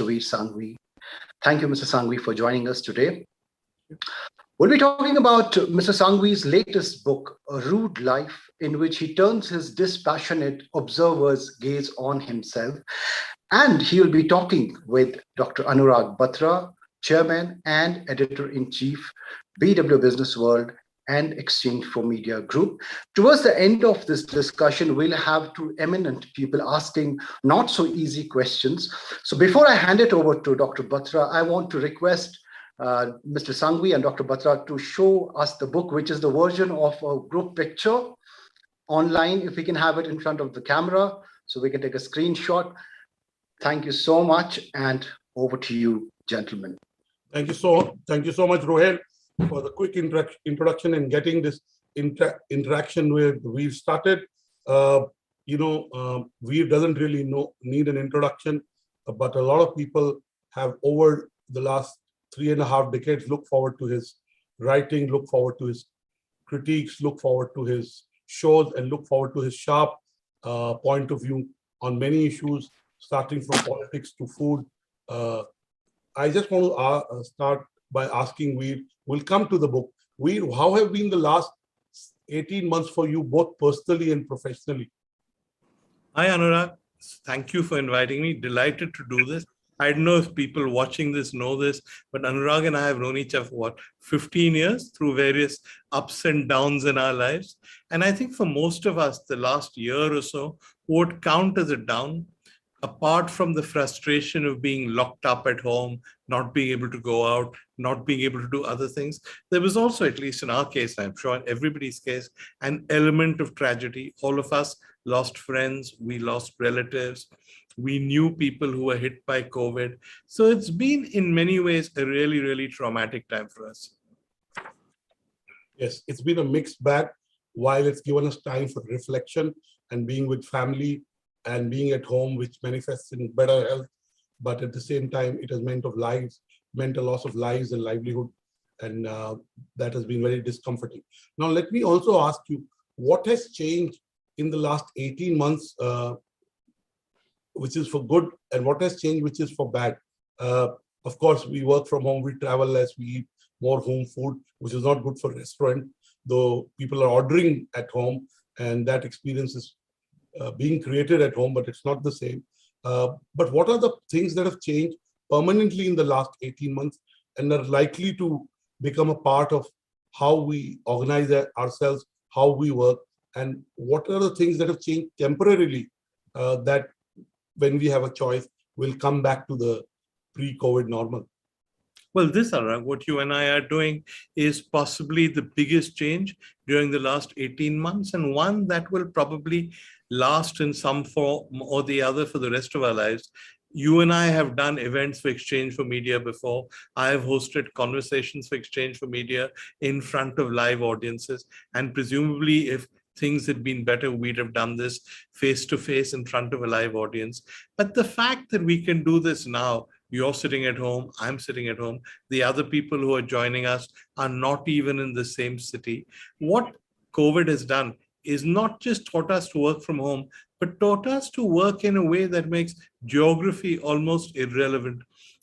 Vir Sanghvi. Thank you, Mr. Sanghvi, for joining us today. We'll be talking about Mr. Sanghvi's latest book, A Rude Life, in which he turns his dispassionate observer's gaze on himself. And he will be talking with Dr. Anurag Batra, Chairman and Editor-in-Chief, BW Business World and Exchange for Media Group. Towards the end of this discussion, we'll have two eminent people asking not so easy questions. So before I hand it over to Dr. Batra, I want to request Mr. Sanghvi and Dr. Batra to show us the book, which is the version of a group picture online. If we can have it in front of the camera, so we can take a screenshot. Thank you so much, and over to you, gentlemen. Thank you so much, Rohel, for the quick introduction and getting this interaction with We've started. We've doesn't really need an introduction, but a lot of people have over the last 3.5 decades look forward to his writing, look forward to his critiques, look forward to his shows, and look forward to his sharp point of view on many issues, starting from politics to food. I just want to start by asking Veer, we'll come to the book. Veer, how have been the last 18 months for you, both personally and professionally? Hi, Anurag. Thank you for inviting me. Delighted to do this. I don't know if people watching this know this, but Anurag and I have known each other for 15 years through various ups and downs in our lives. And I think for most of us, the last year or so would count as a down. Apart from the frustration of being locked up at home, not being able to go out, not being able to do other things, there was also, at least in our case, I'm sure in everybody's case, an element of tragedy. All of us lost friends, we lost relatives, we knew people who were hit by COVID. So it's been in many ways a really, really traumatic time for us. Yes, it's been a mixed bag. While it's given us time for reflection and being with family, and being at home, which manifests in better health, but at the same time, it has meant a loss of lives and livelihood, and that has been very discomforting. Now, let me also ask you, what has changed in the last 18 months, which is for good, and what has changed, which is for bad? Of course, we work from home, we travel less, we eat more home food, which is not good for restaurant, though people are ordering at home, and that experience is being created at home, but it's not the same. But what are the things that have changed permanently in the last 18 months and are likely to become a part of how we organize ourselves, how we work, and what are the things that have changed temporarily that when we have a choice, will come back to the pre-COVID normal? Well, what you and I are doing is possibly the biggest change during the last 18 months, and one that will probably last in some form or the other for the rest of our lives. You and I have done events for Exchange for Media before. I have hosted conversations for Exchange for Media in front of live audiences, and presumably if things had been better, we'd have done this face-to-face in front of a live audience. But the fact that we can do this now, you're sitting at home, I'm sitting at home, the other people who are joining us are not even in the same city. What COVID has done is not just taught us to work from home, but taught us to work in a way that makes geography almost irrelevant.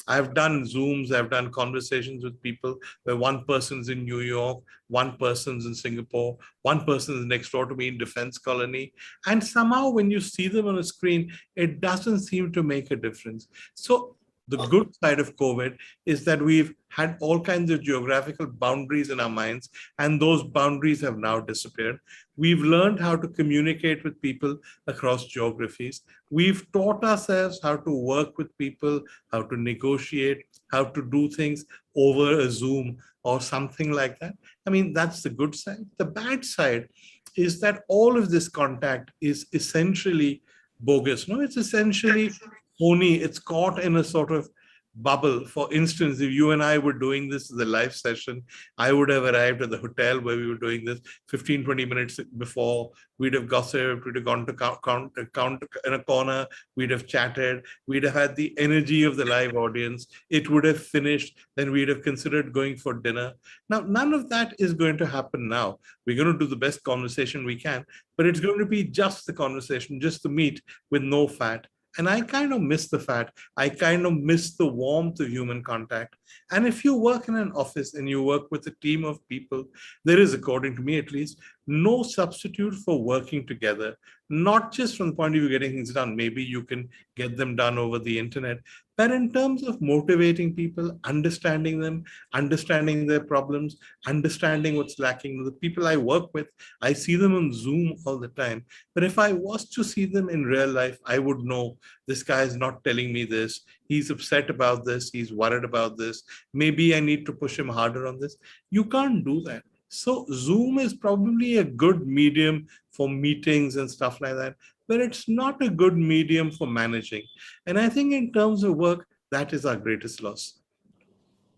I've done Zooms, I've done conversations with people where one person's in New York, one person's in Singapore, one person is next door to me in Defense Colony. And somehow when you see them on a screen, it doesn't seem to make a difference. So the good side of COVID is that we've had all kinds of geographical boundaries in our minds, and those boundaries have now disappeared. We've learned how to communicate with people across geographies. We've taught ourselves how to work with people, how to negotiate, how to do things over a Zoom or something like that. I mean, that's the good side. The bad side is that all of this contact is essentially bogus. No, it's essentially phony. It's caught in a sort of bubble. For instance, if you and I were doing this as a live session, I would have arrived at the hotel where we were doing this 15, 20 minutes before. We'd have gossiped, we'd have gone to count in a corner, we'd have chatted, we'd have had the energy of the live audience. It would have finished, then we'd have considered going for dinner. Now, none of that is going to happen now. We're going to do the best conversation we can, but it's going to be just the conversation, just the meat with no fat. And I kind of miss the fact, I kind of miss the warmth of human contact. And if you work in an office and you work with a team of people, there is, according to me at least, no substitute for working together, not just from the point of view of getting things done. Maybe you can get them done over the internet, but in terms of motivating people, understanding them, understanding their problems, understanding what's lacking. The people I work with, I see them on Zoom all the time. But if I was to see them in real life, I would know this guy is not telling me this. He's upset about this. He's worried about this. Maybe I need to push him harder on this. You can't do that. So Zoom is probably a good medium for meetings and stuff like that, but it's not a good medium for managing. And I think in terms of work, that is our greatest loss.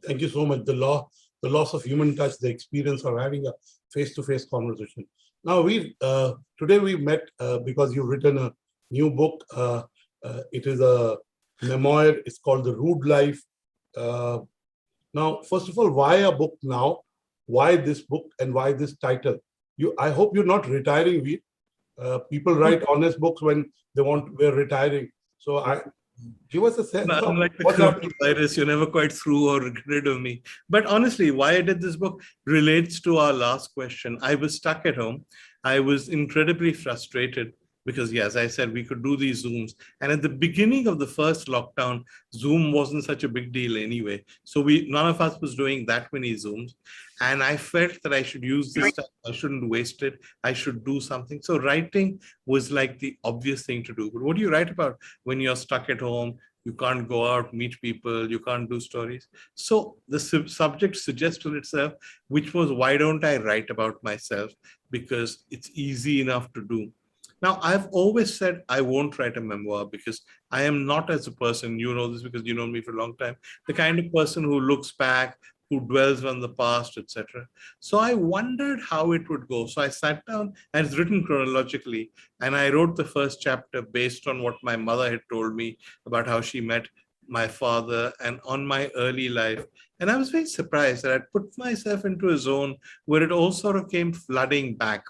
Thank you so much. The loss of human touch, the experience of having a face-to-face conversation. Now, today we met because you've written a new book. It is a memoir. It's called The Rude Life. Now, first of all, why a book now? Why this book and why this title? I hope you're not retiring, Veer. People write honest books when we're retiring. So give us a sense of unlike the what's happening. coronavirus, you're never quite through or get rid of me. But honestly, why I did this book relates to our last question. I was stuck at home. I was incredibly frustrated because, yeah, as I said, we could do these Zooms. And at the beginning of the first lockdown, Zoom wasn't such a big deal anyway. So none of us was doing that many Zooms. And I felt that I should use this time. I shouldn't waste it. I should do something. So writing was like the obvious thing to do. But what do you write about when you're stuck at home? You can't go out, meet people, you can't do stories. So the subject suggested itself, which was, why don't I write about myself? Because it's easy enough to do. Now, I've always said I won't write a memoir because I am not, as a person, you know this because you know me for a long time, the kind of person who looks back, who dwells on the past, etc. So I wondered how it would go. So I sat down, and it's written chronologically, and I wrote the first chapter based on what my mother had told me about how she met my father and on my early life. And I was very surprised that I'd put myself into a zone where it all sort of came flooding back.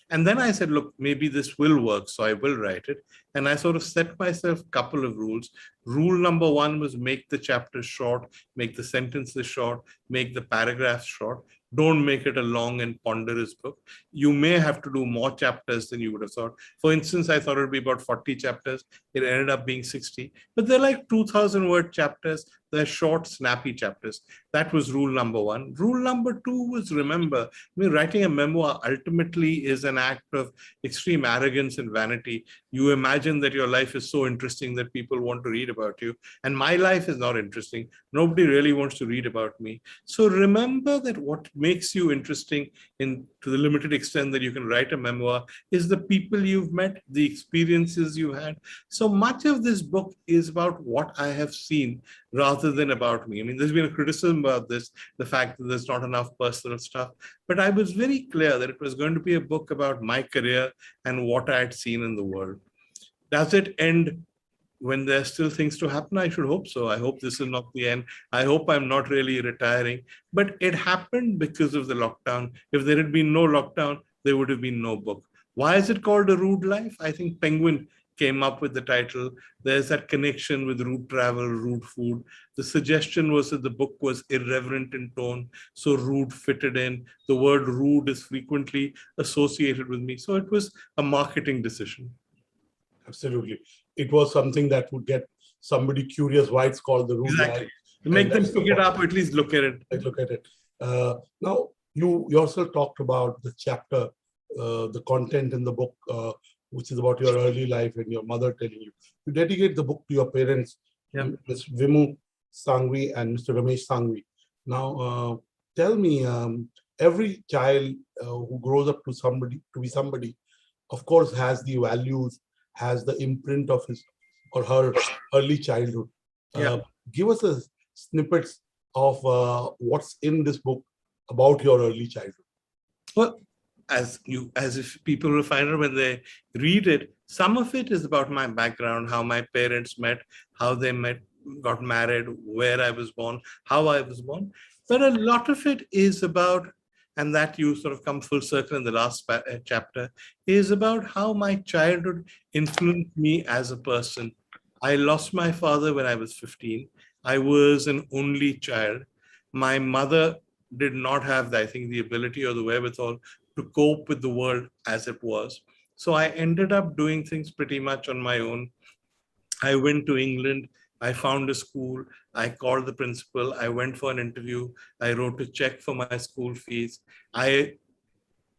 And then I said, look, maybe this will work, so I will write it. And I sort of set myself a couple of rules. Rule number one was make the chapters short, make the sentences short, make the paragraphs short. Don't make it a long and ponderous book. You may have to do more chapters than you would have thought. For instance, I thought it would be about 40 chapters. It ended up being 60. But they're like 2,000-word chapters. They're short, snappy chapters. That was rule number one. Rule number two was, remember, writing a memoir ultimately is an act of extreme arrogance and vanity. You imagine that your life is so interesting that people want to read about you. And my life is not interesting. Nobody really wants to read about me. So remember that what makes you interesting, to the limited extent that you can write a memoir, is the people you've met, the experiences you've had. So much of this book is about what I have seen rather than about me. I mean, there's been a criticism about this, the fact that there's not enough personal stuff. But I was very clear that it was going to be a book about my career and what I had seen in the world. Does it end when there's still things to happen? I should hope so. I hope this is not the end. I hope I'm not really retiring. But it happened because of the lockdown. If there had been no lockdown, there would have been no book. Why is it called A Rude Life? I think Penguin came up with the title. There's that connection with rude travel, rude food. The suggestion was that the book was irreverent in tone, so rude fitted in. The word rude is frequently associated with me. So it was a marketing decision. Absolutely. It was something that would get somebody curious why it's called The Rude Life. Make them pick it up, at least look at it. Look at it. Now, you yourself talked about the chapter, the content in the book, which is about your early life and your mother telling you. You dedicate the book to your parents, Ms. Vimu Sanghvi and Mr. Ramesh Sanghvi. Now, tell me, every child who grows up to be somebody, of course, has the values, has the imprint of his or her early childhood. Give us a snippets of what's in this book about your early childhood. Well, as if people will find out when they read it, some of it is about my background, how my parents met, how they met, got married, where I was born, how I was born. But a lot of it is about, and that you sort of come full circle in the last chapter, is about how my childhood influenced me as a person. I lost my father when I was 15. I was an only child. My mother did not have, I think, the ability or the wherewithal to cope with the world as it was. So I ended up doing things pretty much on my own. I went to England. I found a school. I called the principal. I went for an interview. I wrote a check for my school fees. I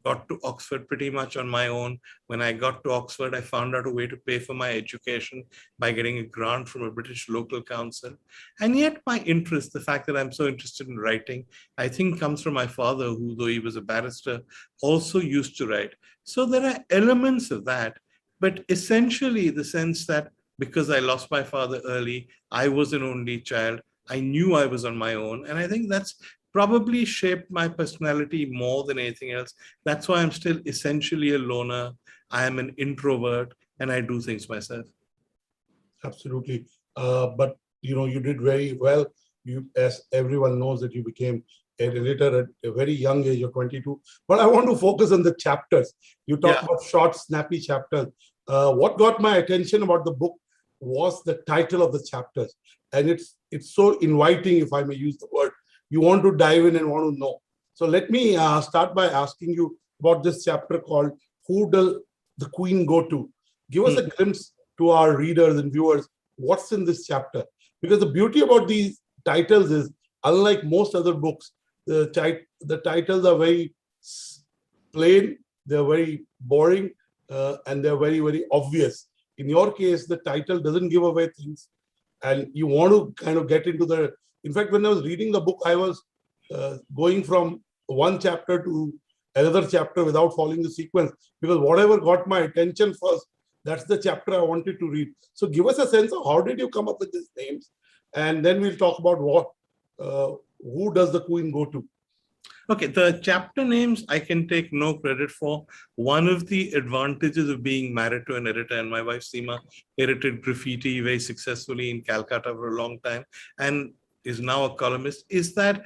got to Oxford pretty much on my own. When I got to Oxford, I found out a way to pay for my education by getting a grant from a British local council. And yet my interest, the fact that I'm so interested in writing, I think comes from my father, who, though he was a barrister, also used to write. So there are elements of that, but essentially the sense that because I lost my father early, I was an only child. I knew I was on my own. And I think that's probably shaped my personality more than anything else. That's why I'm still essentially a loner. I am an introvert and I do things myself. Absolutely. But you did very well. As everyone knows, that you became an editor at a very young age of 22. But I want to focus on the chapters. You talk about short, snappy chapters. What got my attention about the book was the title of the chapters. And it's so inviting, if I may use the word. You want to dive in and want to know. So let me start by asking you about this chapter called Who Does the Queen Go To? Give us a glimpse to our readers and viewers what's in this chapter. Because the beauty about these titles is, unlike most other books, the titles are very plain, they're very boring, and they're very, very obvious. In your case, the title doesn't give away things, and you want to kind of get into the. In fact, when I was reading the book, I was going from one chapter to another chapter without following the sequence, because whatever got my attention first, that's the chapter I wanted to read. So give us a sense of how did you come up with these names, and then we'll talk about who does the Queen go to. Okay, the chapter names I can take no credit for. One of the advantages of being married to an editor, and my wife Seema edited graffiti very successfully in Calcutta for a long time and is now a columnist, is that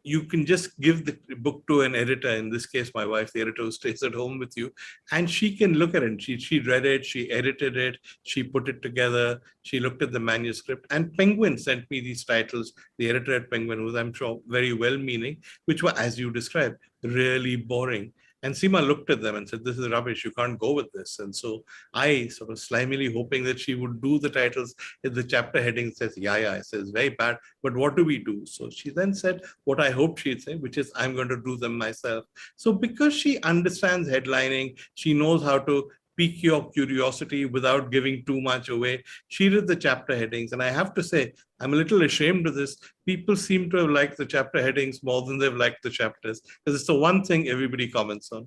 you can just give the book to an editor, in this case, my wife, the editor who stays at home with you, and she can look at it. She read it, she edited it, she put it together, she looked at the manuscript, and Penguin sent me these titles, the editor at Penguin, who I'm sure very well-meaning, which were, as you described, really boring. And Seema looked at them and said, this is rubbish, you can't go with this. And so I sort of slimily hoping that she would do the titles. If the chapter heading says, yeah, it says very bad, but what do we do? So she then said what I hoped she'd say, which is I'm going to do them myself. So because she understands headlining, she knows how to pique your curiosity without giving too much away. She did the chapter headings. And I have to say, I'm a little ashamed of this. People seem to have liked the chapter headings more than they've liked the chapters, because it's the one thing everybody comments on.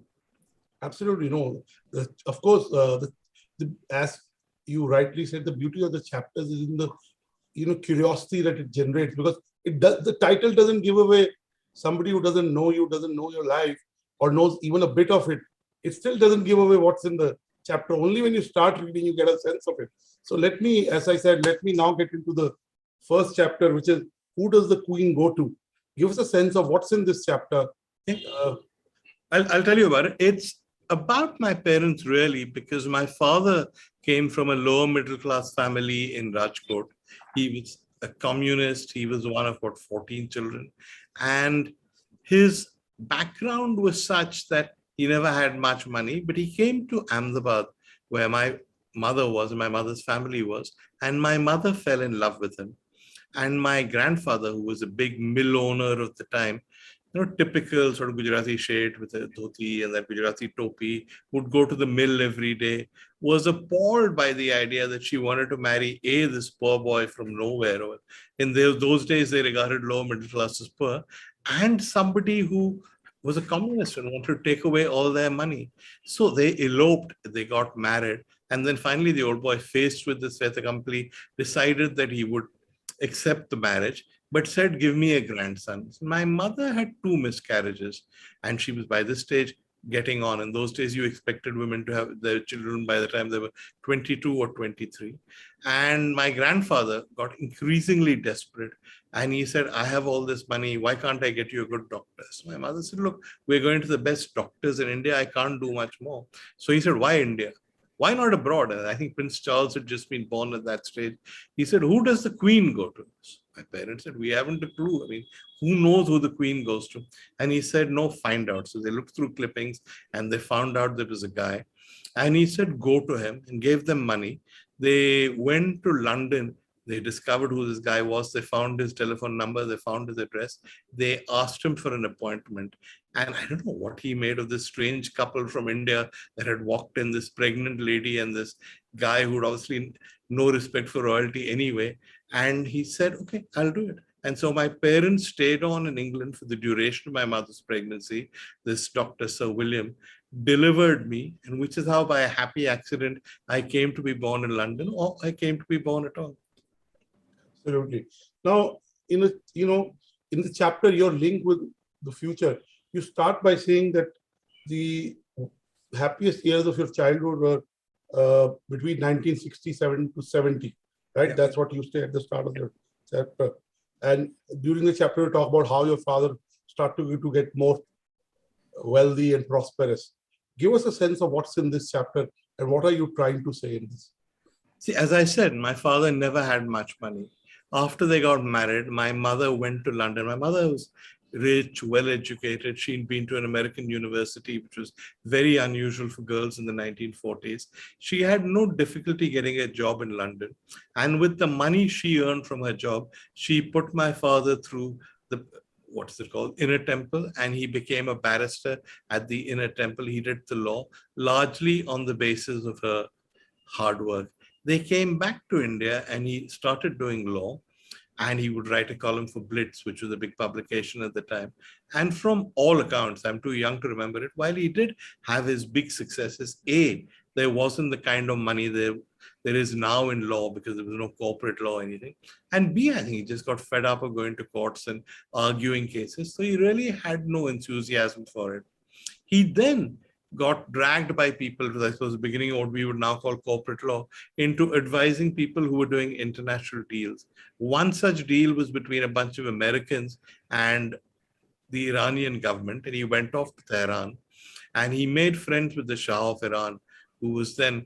Absolutely. No. Of course, as you rightly said, the beauty of the chapters is in the curiosity that it generates, because the title doesn't give away somebody who doesn't know you, doesn't know your life, or knows even a bit of it. It still doesn't give away what's in the chapter. Only when you start reading, you get a sense of it. So let me, as I said, let me now get into the first chapter, which is Who Does the Queen Go To? Give us a sense of what's in this chapter. I'll tell you about it. It's about my parents, really, because my father came from a lower middle class family in Rajkot. He was a communist. He was one of 14 children. And his background was such that he never had much money, but he came to Ahmedabad, where my mother was and my mother's family was, and my mother fell in love with him. And my grandfather, who was a big mill owner of the time, typical sort of Gujarati shade with a dhoti and that Gujarati topi, would go to the mill every day, was appalled by the idea that she wanted to marry this poor boy from nowhere. In those days, they regarded lower middle class as poor, and somebody who was a communist and wanted to take away all their money. So they eloped, they got married, and then finally the old boy, faced with this fait accompli, decided that he would accept the marriage, but said, give me a grandson. So my mother had 2 miscarriages, and she was by this stage getting on. In those days, you expected women to have their children by the time they were 22 or 23. And my grandfather got increasingly desperate. And he said, I have all this money. Why can't I get you a good doctor? So my mother said, look, we're going to the best doctors in India. I can't do much more. So he said, why India? why not abroad? And I think Prince Charles had just been born at that stage. He said, who does the Queen go to? My parents said, we haven't a clue. I mean, who knows who the Queen goes to? And he said, no, find out. So they looked through clippings and they found out there was a guy. And he said, go to him, and gave them money. They went to London. They discovered who this guy was. They found his telephone number. They found his address. They asked him for an appointment. And I don't know what he made of this strange couple from India that had walked in, this pregnant lady and this guy who had obviously no respect for royalty anyway. And he said, okay, I'll do it. And so my parents stayed on in England for the duration of my mother's pregnancy. This Dr. Sir William delivered me, and which is how by a happy accident I came to be born in London, or I came to be born at all. Absolutely. Now, in the chapter, your link with the future, you start by saying that the happiest years of your childhood were between 1967 to 70, right? Yeah. That's what you say at the start of your chapter. And during the chapter, you talk about how your father started to get more wealthy and prosperous. Give us a sense of what's in this chapter and what are you trying to say in this? See, as I said, my father never had much money. After they got married, my mother went to London. My mother was rich, well-educated. She'd been to an American university, which was very unusual for girls in the 1940s. She had no difficulty getting a job in London. And with the money she earned from her job, she put my father through the, what's it called, Inner Temple, and he became a barrister at the Inner Temple. He did the law, largely on the basis of her hard work. They came back to India and he started doing law, and he would write a column for Blitz, which was a big publication at the time. And from all accounts, I'm too young to remember it, while he did have his big successes, A, there wasn't the kind of money there is now in law because there was no corporate law or anything. And B, I think he just got fed up of going to courts and arguing cases. So he really had no enthusiasm for it. He then got dragged by people, I suppose, the beginning of what we would now call corporate law, into advising people who were doing international deals. One such deal was between a bunch of Americans and the Iranian government, and he went off to Tehran, and he made friends with the Shah of Iran, who was then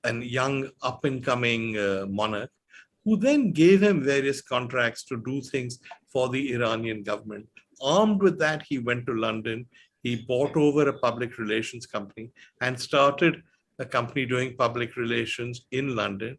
a young up-and-coming monarch, who then gave him various contracts to do things for the Iranian government. Armed with that, he went to London. He bought over a public relations company and started a company doing public relations in London,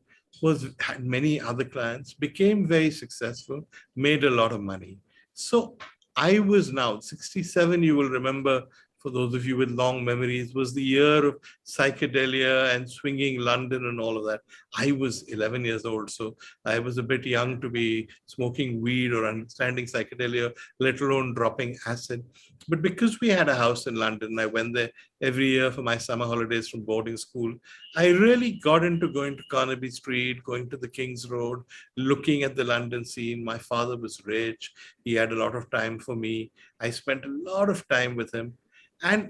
had many other clients, became very successful, made a lot of money. So I was now 67, you will remember, for those of you with long memories, was the year of psychedelia and swinging London and all of that. I was 11 years old, so I was a bit young to be smoking weed or understanding psychedelia, let alone dropping acid. But because we had a house in London, I went there every year for my summer holidays from boarding school. I really got into going to Carnaby Street, going to the King's Road, looking at the London scene. My father was rich. He had a lot of time for me. I spent a lot of time with him. And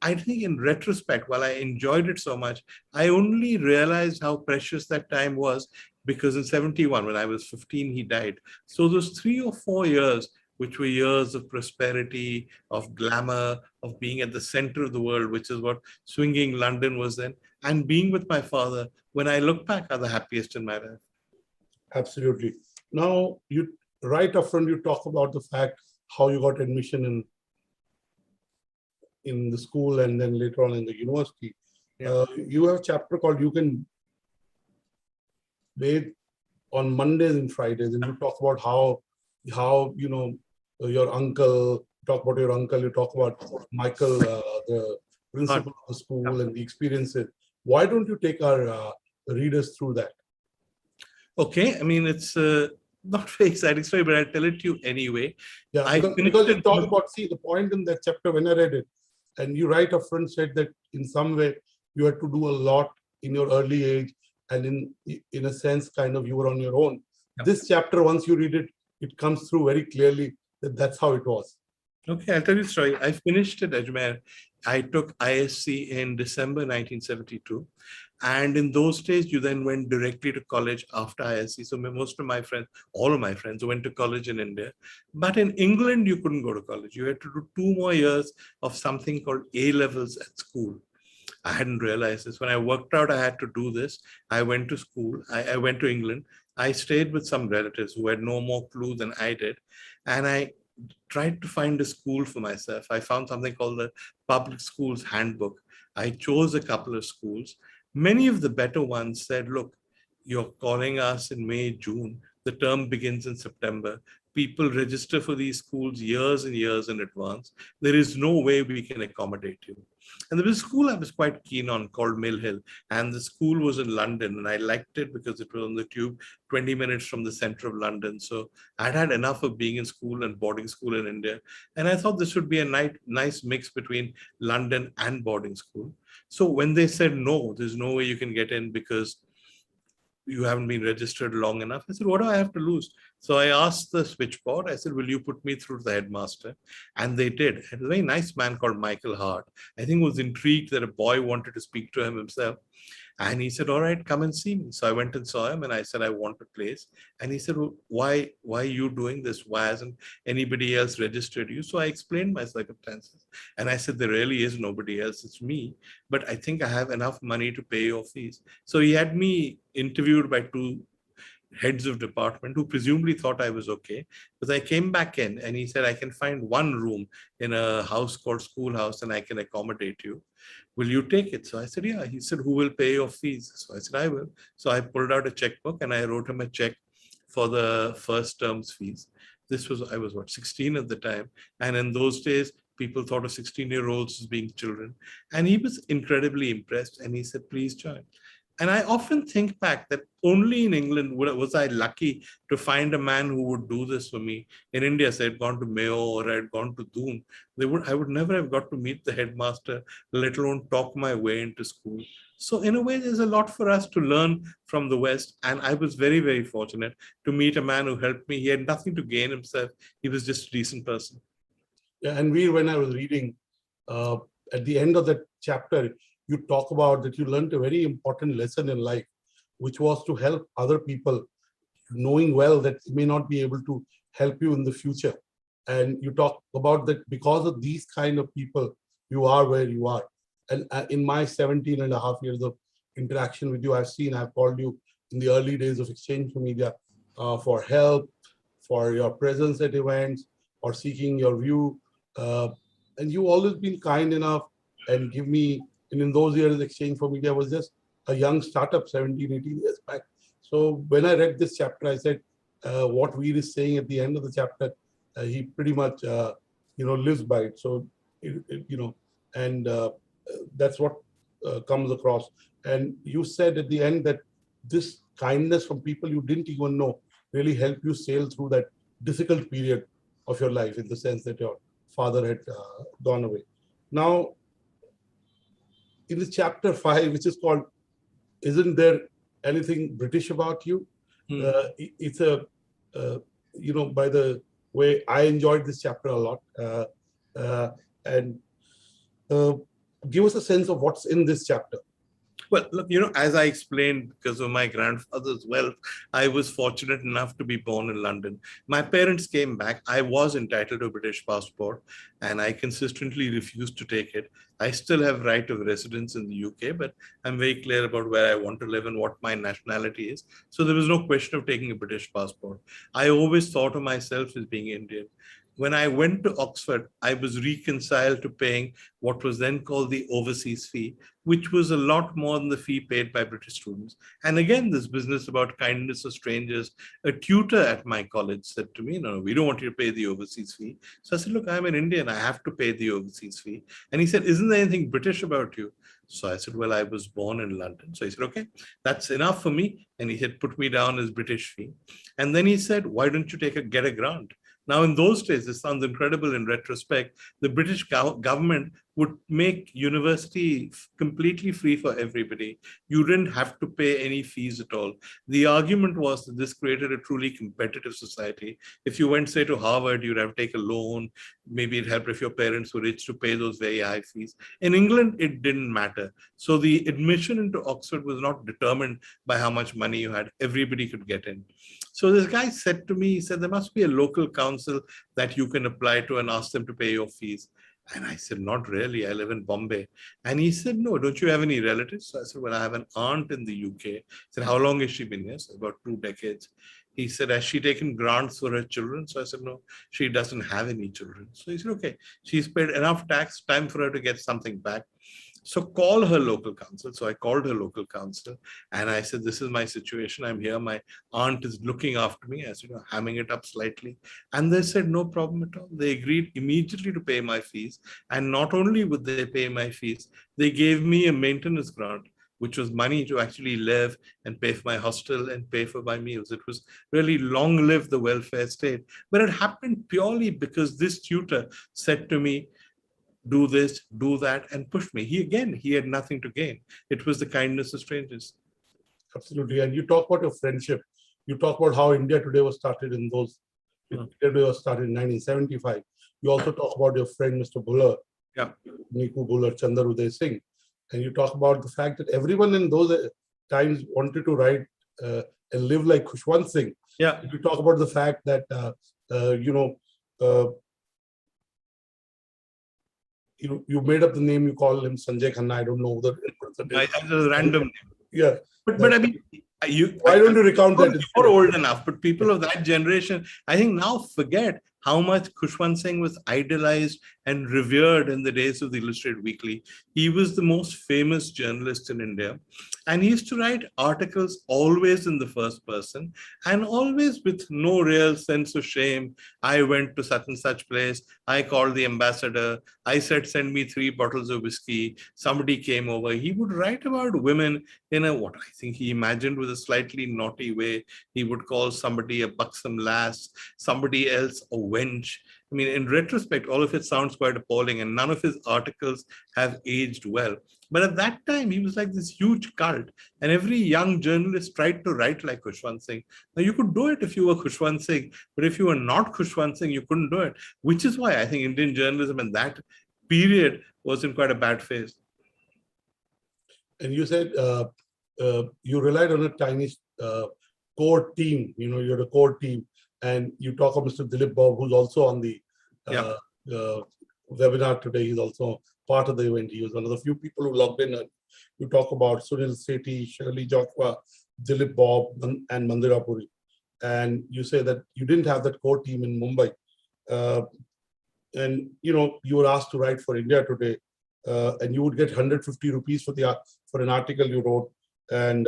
I think in retrospect, while I enjoyed it so much, I only realized how precious that time was because in 71, when I was 15, he died. So those 3 or 4 years, which were years of prosperity, of glamour, of being at the center of the world, which is what swinging London was then, and being with my father, when I look back, are the happiest in my life. Absolutely. Now, you right up front, you talk about the fact how you got admission in the school and then later on in the university. Yeah. You have a chapter called You Can Bathe on Mondays and Fridays, and you talk about how your uncle, you talk about Michael, the principal of the school, and the experiences. Why don't you take our readers through that? Okay, I mean, it's not very exciting story, but I'll tell it to you anyway. Yeah, because you talk about, the point in that chapter when I read it, and you right up front said that in some way you had to do a lot in your early age, and in a sense, kind of you were on your own. Yep. This chapter, once you read it, it comes through very clearly that that's how it was. Okay, I'll tell you the story. I finished at Ajmer. I took ISC in December 1972. And in those days, you then went directly to college after ISC. So most of my friends, all of my friends went to college in India. But in England, you couldn't go to college. You had to do 2 more years of something called A-levels at school. I hadn't realized this. When I worked out I had to do this, I went to school. I went to England. I stayed with some relatives who had no more clue than I did. And I tried to find a school for myself. I found something called the Public Schools Handbook. I chose a couple of schools. Many of the better ones said, look, you're calling us in May, June. The term begins in September. People register for these schools years and years in advance. There is no way we can accommodate you. And there was a school I was quite keen on called Mill Hill. And the school was in London. And I liked it because it was on the tube 20 minutes from the center of London. So I'd had enough of being in school and boarding school in India. And I thought this would be a nice mix between London and boarding school. So when they said, no, there's no way you can get in because you haven't been registered long enough. I said, what do I have to lose? So I asked the switchboard, I said, will you put me through to the headmaster? And they did. And a very nice man called Michael Hart, I think was intrigued that a boy wanted to speak to him himself. And he said, all right, come and see me. So I went and saw him and I said, I want a place. And he said, well, why are you doing this? Why hasn't anybody else registered you? So I explained my circumstances. And I said, there really is nobody else, it's me. But I think I have enough money to pay your fees. So he had me interviewed by two heads of department who presumably thought I was okay. But I came back in and he said, I can find one room in a house called Schoolhouse and I can accommodate you. Will you take it? So I said, yeah. He said, who will pay your fees? So I said, I will. So I pulled out a checkbook and I wrote him a check for the first term's fees. I was 16 at the time. And in those days, people thought of 16-year-olds as being children. And he was incredibly impressed. And he said, please join. And I often think back that only in England was I lucky to find a man who would do this for me. In India, say I'd gone to Mayo or I'd gone to Doon, I would never have got to meet the headmaster, let alone talk my way into school. So in a way, there's a lot for us to learn from the West. And I was very, very fortunate to meet a man who helped me. He had nothing to gain himself. He was just a decent person. Yeah, and when I was reading, at the end of that chapter, you talk about that you learned a very important lesson in life, which was to help other people, knowing well that they may not be able to help you in the future. And you talk about that because of these kind of people, you are where you are. And in my 17 and a half years of interaction with you, I've called you in the early days of Exchange for Media for help, for your presence at events, or seeking your view. And you've always been kind enough and give me. And in those years, Exchange for Media was just a young startup, 17, 18 years back. So when I read this chapter, I said, what Veer is saying at the end of the chapter, he pretty much, lives by it. So, that's what comes across. And you said at the end that this kindness from people you didn't even know really helped you sail through that difficult period of your life, in the sense that your father had gone away. Now, in the chapter 5, which is called, Isn't There Anything British About You? It's by the way, I enjoyed this chapter a lot. And give us a sense of what's in this chapter. Well, look, as I explained, because of my grandfather's wealth, I was fortunate enough to be born in London. My parents came back. I was entitled to a British passport, and I consistently refused to take it. I still have right of residence in the UK, but I'm very clear about where I want to live and what my nationality is. So there was no question of taking a British passport. I always thought of myself as being Indian. When I went to Oxford, I was reconciled to paying what was then called the overseas fee, which was a lot more than the fee paid by British students. And again, this business about kindness of strangers, a tutor at my college said to me, no, we don't want you to pay the overseas fee. So I said, look, I'm an Indian, I have to pay the overseas fee. And he said, isn't there anything British about you? So I said, well, I was born in London. So he said, okay, that's enough for me. And he had put me down as British fee. And then he said, why don't you get a grant? Now, in those days, this sounds incredible in retrospect, the British government would make university completely free for everybody. You didn't have to pay any fees at all. The argument was that this created a truly competitive society. If you went, say, to Harvard, you'd have to take a loan. Maybe it helped if your parents were rich to pay those very high fees. In England, it didn't matter. So the admission into Oxford was not determined by how much money you had. Everybody could get in. So this guy said to me, he said, there must be a local council that you can apply to and ask them to pay your fees. And I said, not really. I live in Bombay. And he said, no, don't you have any relatives? So I said, well, I have an aunt in the UK. He said, how long has she been here? So about 2 decades. He said, has she taken grants for her children? So I said, no, she doesn't have any children. So he said, okay, she's paid enough tax, time for her to get something back. So call her local council. So I called her local council and I said, this is my situation. I'm here. My aunt is looking after me. I said, hamming it up slightly. And they said, no problem at all. They agreed immediately to pay my fees. And not only would they pay my fees, they gave me a maintenance grant, which was money to actually live and pay for my hostel and pay for my meals. It was really long live the welfare state. But it happened purely because this tutor said to me, do this, do that, and push me. He had nothing to gain. It was the kindness of strangers. Absolutely. And you talk about your friendship. You talk about how India Today was started in those, India Today was started in 1975. You also talk about your friend, Mr. Buller, Niku Buller, Chandar Uday Singh. And you talk about the fact that everyone in those times wanted to write and live like Khushwant Singh. Yeah. You talk about the fact that, you made up the name, you call him Sanjay Khanna. I don't know the It's a random name. Yeah. But I mean, why don't you recount that? You're old enough, but people of that generation, I think now forget how much Khushwant Singh was idolized and revered in the days of the Illustrated Weekly. He was the most famous journalist in India. And he used to write articles always in the first person and always with no real sense of shame. I went to such and such place. I called the ambassador. I said, send me 3 bottles of whiskey. Somebody came over. He would write about women in what I think he imagined was a slightly naughty way. He would call somebody a buxom lass, somebody else a wench. I mean, in retrospect, all of it sounds quite appalling, and none of his articles have aged well. But at that time, he was like this huge cult, and every young journalist tried to write like Khushwant Singh. Now, you could do it if you were Khushwant Singh, but if you were not Khushwant Singh, you couldn't do it, which is why I think Indian journalism in that period was in quite a bad phase. And you said you relied on a tiny core team. You're a core team. And you talk of Mr. Dilip Bob, who's also on the webinar today. He's also part of the event. He was one of the few people who logged in. And you talk about Sunil Sethi, Shirley Joshua, Dilip Bob, and Mandira Puri. And you say that you didn't have that core team in Mumbai. And you were asked to write for India Today, and you would get 150 rupees for an article you wrote. And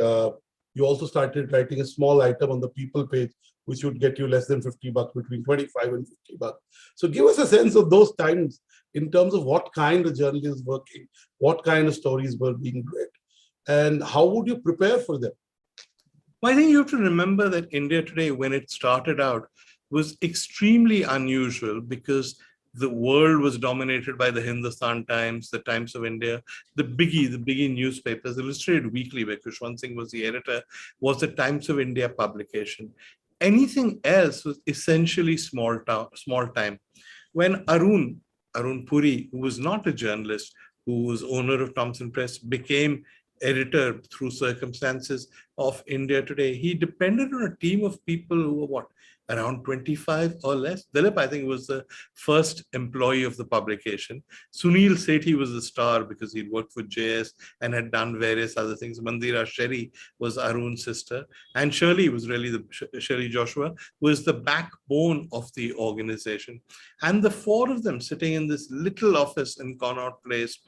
you also started writing a small item on the People page, which would get you less than 50 bucks, between 25 and 50 bucks. So give us a sense of those times in terms of what kind of journalism is working, what kind of stories were being read, and how would you prepare for them? Well, I think you have to remember that India Today, when it started out, was extremely unusual because the world was dominated by the Hindustan Times, the Times of India, the biggie newspapers. Illustrated Weekly, where Khushwant Singh was the editor, was the Times of India publication. Anything else was essentially small time. When Arun Puri, who was not a journalist, who was owner of Thomson Press, became editor through circumstances of India Today, he depended on a team of people who were around 25 or less. Dilip, I think, was the first employee of the publication. Sunil Sethi was the star because he'd worked for JS and had done various other things. Mandira Sherry was Arun's sister. And Shirley was really Shirley Joshua was the backbone of the organization. And the 4 of them sitting in this little office in Connaught Place,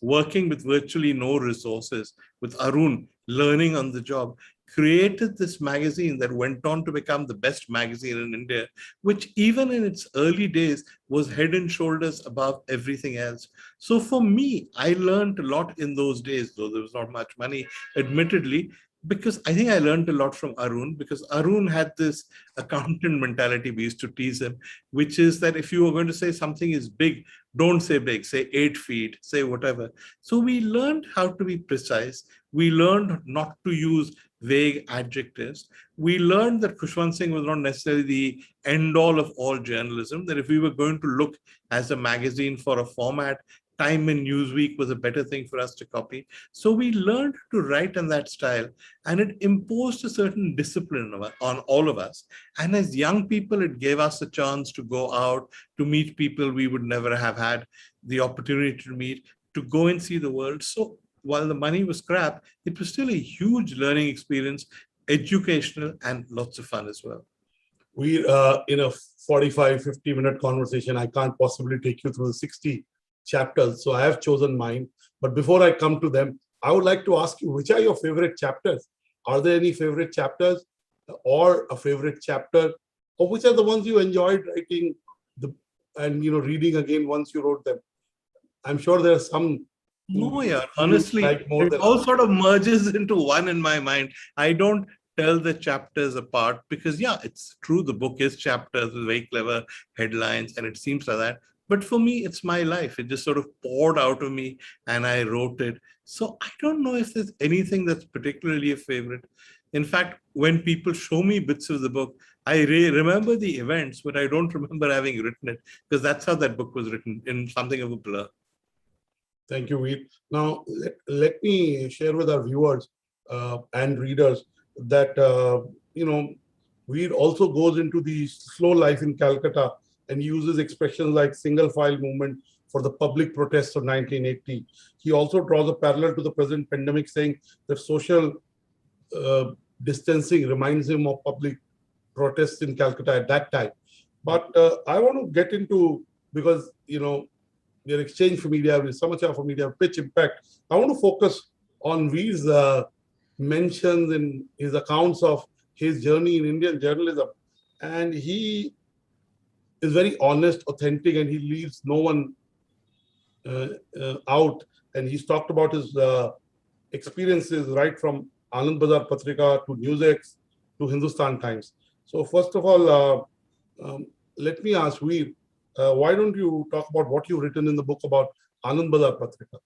working with virtually no resources, with Arun learning on the job, created this magazine that went on to become the best magazine in India, which even in its early days was head and shoulders above everything else. So for me, I learned a lot in those days, though there was not much money, admittedly, because I think I learned a lot from Arun, because Arun had this accountant mentality, we used to tease him, which is that if you are going to say something is big, don't say big, say 8 feet, say whatever. So we learned how to be precise. We learned not to use vague adjectives. We learned that Khushwant Singh was not necessarily the end all of all journalism, that if we were going to look as a magazine for a format, Time and Newsweek was a better thing for us to copy. So we learned to write in that style, and it imposed a certain discipline on all of us. And as young people, it gave us a chance to go out, to meet people we would never have had the opportunity to meet, to go and see the world. So while the money was crap, it was still a huge learning experience, educational, and lots of fun as well. We, in a 45, 50-minute conversation, I can't possibly take you through the 60 chapters. So I have chosen mine. But before I come to them, I would like to ask you, which are your favorite chapters? Are there any favorite chapters or a favorite chapter? Or which are the ones you enjoyed writing and reading again once you wrote them? I'm sure there are some. No, yeah, honestly, like more it than all sort of merges into one in my mind. I don't tell the chapters apart because, yeah, it's true. The book is chapters with very clever headlines, and it seems like that. But for me, it's my life. It just sort of poured out of me and I wrote it. So I don't know if there's anything that's particularly a favorite. In fact, when people show me bits of the book, I remember the events, but I don't remember having written it because that's how that book was written, in something of a blur. Thank you, Veer. Now, let me share with our viewers and readers that, Veer also goes into the slow life in Calcutta and uses expressions like single file movement for the public protests of 1980. He also draws a parallel to the present pandemic, saying that social distancing reminds him of public protests in Calcutta at that time. But I want to get into, because, their exchange for media, Samachar for media, pitch impact. I want to focus on Veer's mentions in his accounts of his journey in Indian journalism. And he is very honest, authentic, and he leaves no one out. And he's talked about his experiences right from Anand Bazar Patrika to NewsX to Hindustan Times. So first of all, let me ask Veer, why don't you talk about what you've written in the book about Anand Bazar Patrika?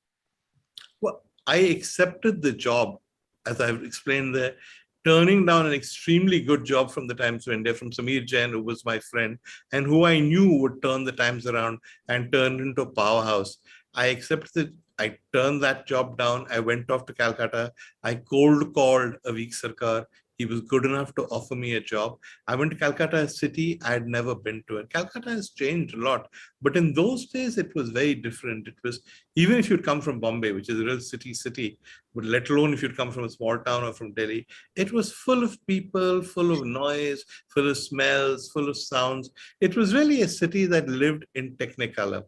Well, I accepted the job, as I've explained there, turning down an extremely good job from the Times of India, from Sameer Jain, who was my friend and who I knew would turn the Times around and turn it into a powerhouse. I accepted. I turned that job down. I went off to Calcutta. I cold called Avik Sarkar. He was good enough to offer me a job. I went to Calcutta, a city I had never been to. And Calcutta has changed a lot. But in those days, it was very different. It was, even if you'd come from Bombay, which is a real city, but let alone if you'd come from a small town or from Delhi, it was full of people, full of noise, full of smells, full of sounds. It was really a city that lived in Technicolor.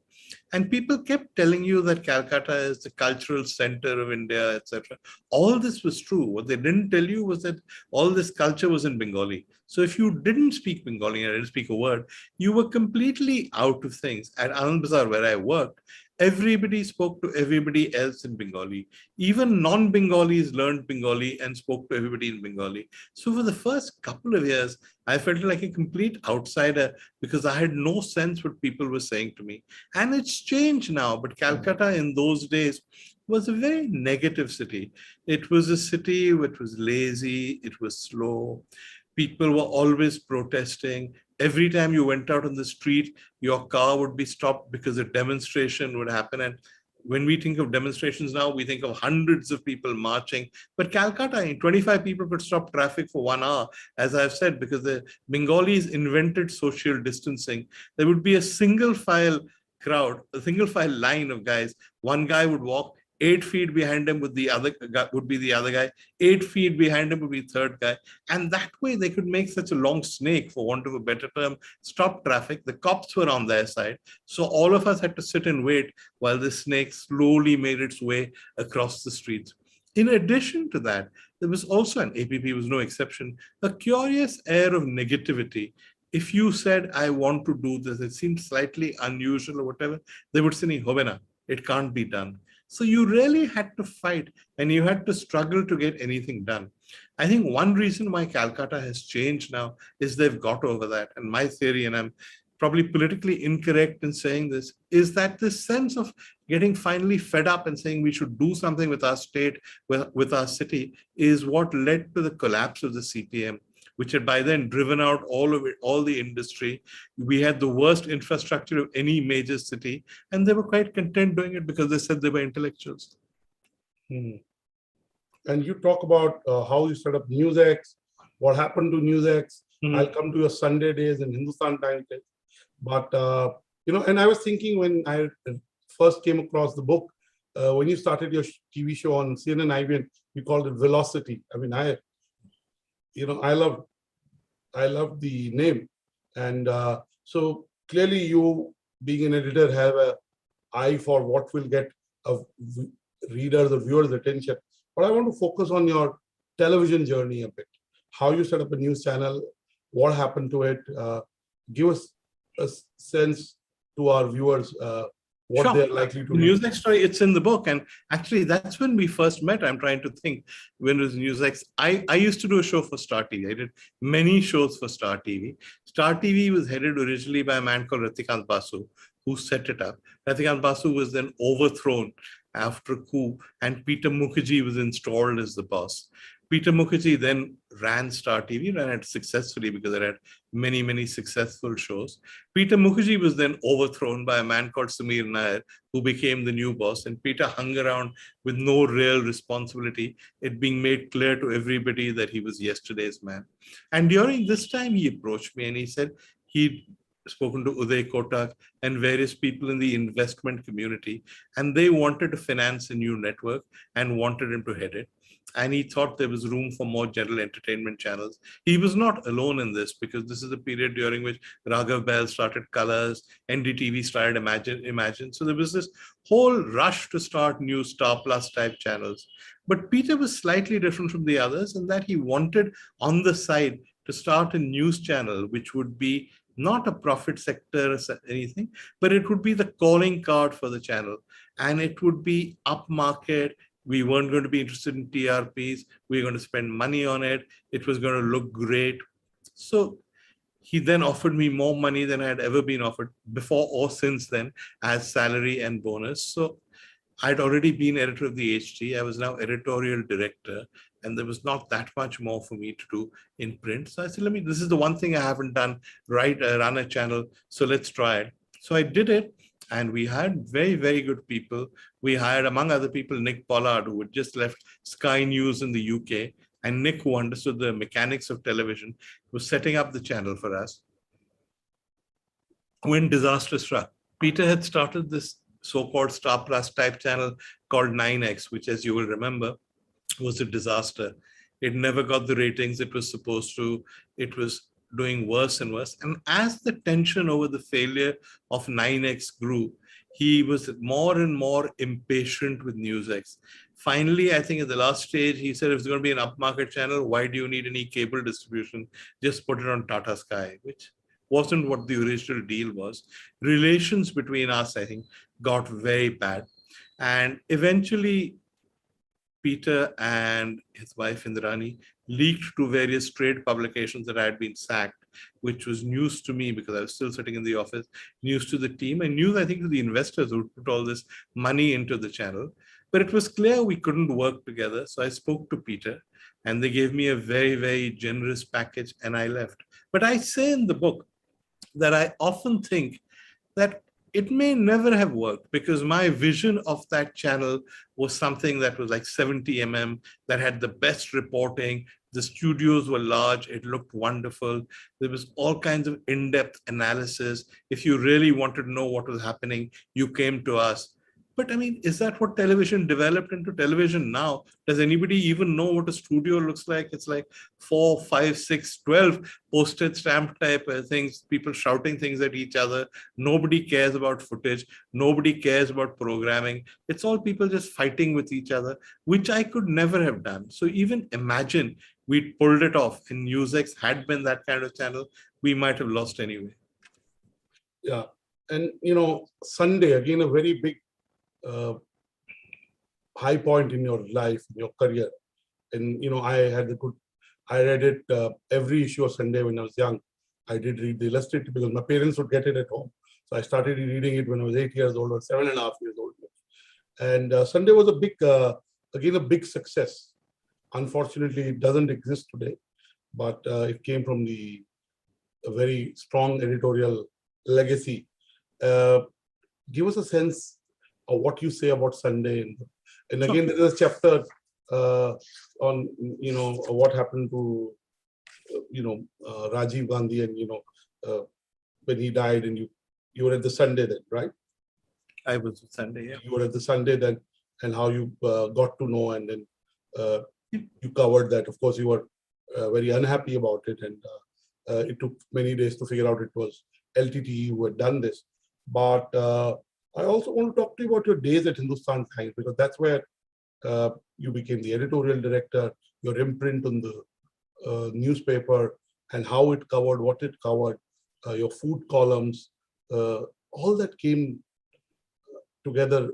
And people kept telling you that Calcutta is the cultural center of India, etc. All this was true. What they didn't tell you was that all this culture was in Bengali. So if you didn't speak Bengali and didn't speak a word, you were completely out of things. At Anand Bazar, where I worked, everybody spoke to everybody else in Bengali. Even non-Bengalis learned Bengali and spoke to everybody in Bengali. So for the first couple of years, I felt like a complete outsider because I had no sense what people were saying to me. And it's changed now, but Calcutta in those days was a very negative city. It was a city which was lazy, it was slow. People were always protesting. Every time you went out on the street, your car would be stopped because a demonstration would happen. And when we think of demonstrations now, we think of hundreds of people marching. But Calcutta, 25 people could stop traffic for 1 hour, as I've said, because the Bengalis invented social distancing. There would be a single file crowd, a single file line of guys. One guy would walk, 8 feet behind him would be the other guy, 8 feet behind him would be the third guy. And that way they could make such a long snake, for want of a better term, stop traffic. The cops were on their side. So all of us had to sit and wait while the snake slowly made its way across the streets. In addition to that, there was also, and APP was no exception, a curious air of negativity. If you said, I want to do this, it seemed slightly unusual or whatever, they would say, Hovena, it can't be done. So you really had to fight and you had to struggle to get anything done. I think one reason why Calcutta has changed now is they've got over that. And my theory, and I'm probably politically incorrect in saying this, is that this sense of getting finally fed up and saying we should do something with our state, with our city, is what led to the collapse of the CPM. which had by then driven out all of it, all the industry. We had the worst infrastructure of any major city, and they were quite content doing it because they said they were intellectuals. Hmm. And you talk about how you set up NewsX, what happened to NewsX. I'll come to your Sunday days and Hindustan Times days. But, and I was thinking when I first came across the book, when you started your TV show on CNN IBN, you called it Velocity. I mean, I love the name. And so clearly you, being an editor, have an eye for what will get a reader's or viewer's attention. But I want to focus on your television journey a bit. How you set up a news channel, what happened to it. Give us a sense to our viewers what they're likely to do. NewsX story, it's in the book. And actually, that's when we first met. I'm trying to think when it was NewsX. I used to do a show for Star TV. I did many shows for Star TV. Star TV was headed originally by a man called Ratikant Basu, who set it up. Ratikant Basu was then overthrown after a coup, and Peter Mukherjee was installed as the boss. Peter Mukherjee then ran Star TV, ran it successfully because it had many, many successful shows. Peter Mukherjee was then overthrown by a man called Sameer Nair, who became the new boss. And Peter hung around with no real responsibility, it being made clear to everybody that he was yesterday's man. And during this time, he approached me and he said he'd spoken to Uday Kotak and various people in the investment community, and they wanted to finance a new network and wanted him to head it. And he thought there was room for more general entertainment channels. He was not alone in this, because this is a period during which Raghav Bell started Colors, NDTV started Imagine. So there was this whole rush to start new Star Plus type channels. But Peter was slightly different from the others in that he wanted on the side to start a news channel, which would be not a profit sector or anything, but it would be the calling card for the channel. And it would be upmarket. We weren't going to be interested in TRPs. We were going to spend money on it. It was going to look great. So he then offered me more money than I had ever been offered before or since then as salary and bonus. So I'd already been editor of the HT. I was now editorial director, and there was not that much more for me to do in print. So I said, this is the one thing I haven't done, right? Run a channel. So let's try it. So I did it. And we hired very, very good people. We hired, among other people, Nick Pollard, who had just left Sky News in the UK. And Nick, who understood the mechanics of television, was setting up the channel for us. When disaster struck, Peter had started this so-called Star Plus type channel called 9X, which, as you will remember, was a disaster. It never got the ratings it was supposed to. It was doing worse and worse. And as the tension over the failure of 9X grew, he was more and more impatient with NewsX. Finally, I think at the last stage, he said, if it's going to be an upmarket channel, why do you need any cable distribution? Just put it on Tata Sky, which wasn't what the original deal was. Relations between us, I think, got very bad. And eventually, Peter and his wife Indrani leaked to various trade publications that I had been sacked, which was news to me because I was still sitting in the office, news to the team, and news, I think, to the investors who put all this money into the channel. But it was clear we couldn't work together. So I spoke to Peter, and they gave me a very, very generous package, and I left. But I say in the book that I often think that it may never have worked, because my vision of that channel was something that was like 70 mm, that had the best reporting. The studios were large. It looked wonderful. There was all kinds of in-depth analysis. If you really wanted to know what was happening, you came to us. But I mean, is that what television developed into television now? Does anybody even know what a studio looks like? It's like 4, 5, 6, 12 postage stamp type things, people shouting things at each other. Nobody cares about footage. Nobody cares about programming. It's all people just fighting with each other, which I could never have done. So even imagine we pulled it off and NewsX had been that kind of channel, we might have lost anyway. Yeah. And, Sunday, again, a very big high point in your life, in your career. And, I read it every issue of Sunday when I was young. I did read the Illustrated because my parents would get it at home. So I started reading it when I was 8 years old or 7.5 years old. And Sunday was a big, again, a big success. Unfortunately, it doesn't exist today. but it came from a very strong editorial legacy. Give us a sense of what you say about Sunday. And again, there is a chapter on, what happened to, Rajiv Gandhi, and, when he died, and you were at the Sunday then, right? I was at Sunday, yeah. You were at the Sunday then, and how you got to know, and then you covered that. Of course, you were very unhappy about it, and it took many days to figure out it was LTTE who had done this. But I also want to talk to you about your days at Hindustan Times, because that's where you became the editorial director, your imprint on the newspaper, and how it covered, what it covered, your food columns, all that came together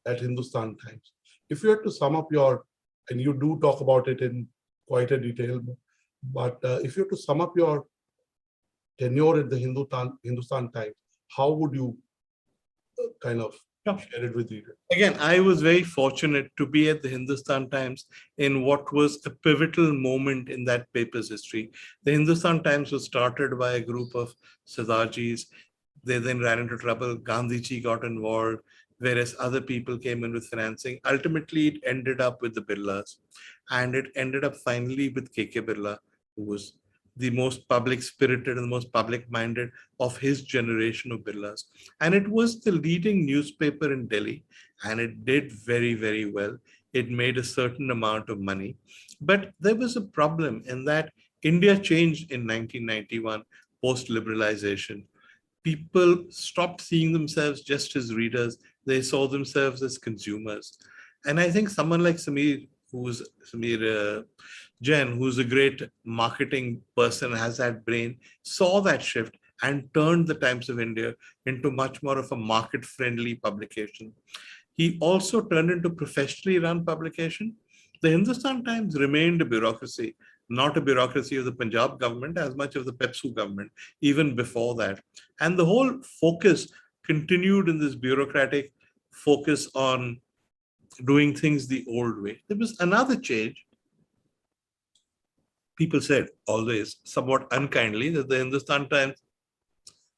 at Hindustan Times. If you had to sum up and you do talk about it in quite a detail, but if you had to sum up your tenure at the Hindustan Times, how would you kind of share it with readers? Again, I was very fortunate to be at the Hindustan Times in what was a pivotal moment in that paper's history. The Hindustan Times was started by a group of Sardarjis. They then ran into trouble. Gandhiji got involved, whereas other people came in with financing. Ultimately, it ended up with the Birlas. And it ended up finally with K.K. Birla, who was the most public-spirited and the most public-minded of his generation of Birlas. And it was the leading newspaper in Delhi, and it did very, very well. It made a certain amount of money. But there was a problem in that India changed in 1991, post-liberalization. People stopped seeing themselves just as readers. They saw themselves as consumers. And I think someone like Samir Jain, who's a great marketing person, has that brain, saw that shift and turned the Times of India into much more of a market-friendly publication. He also turned into professionally run publication. The Hindustan Times remained a bureaucracy, not a bureaucracy of the Punjab government as much of the Pepsu government, even before that. And the whole focus continued in this bureaucratic focus on doing things the old way. There was another change. People said, always somewhat unkindly, that the Hindustan Times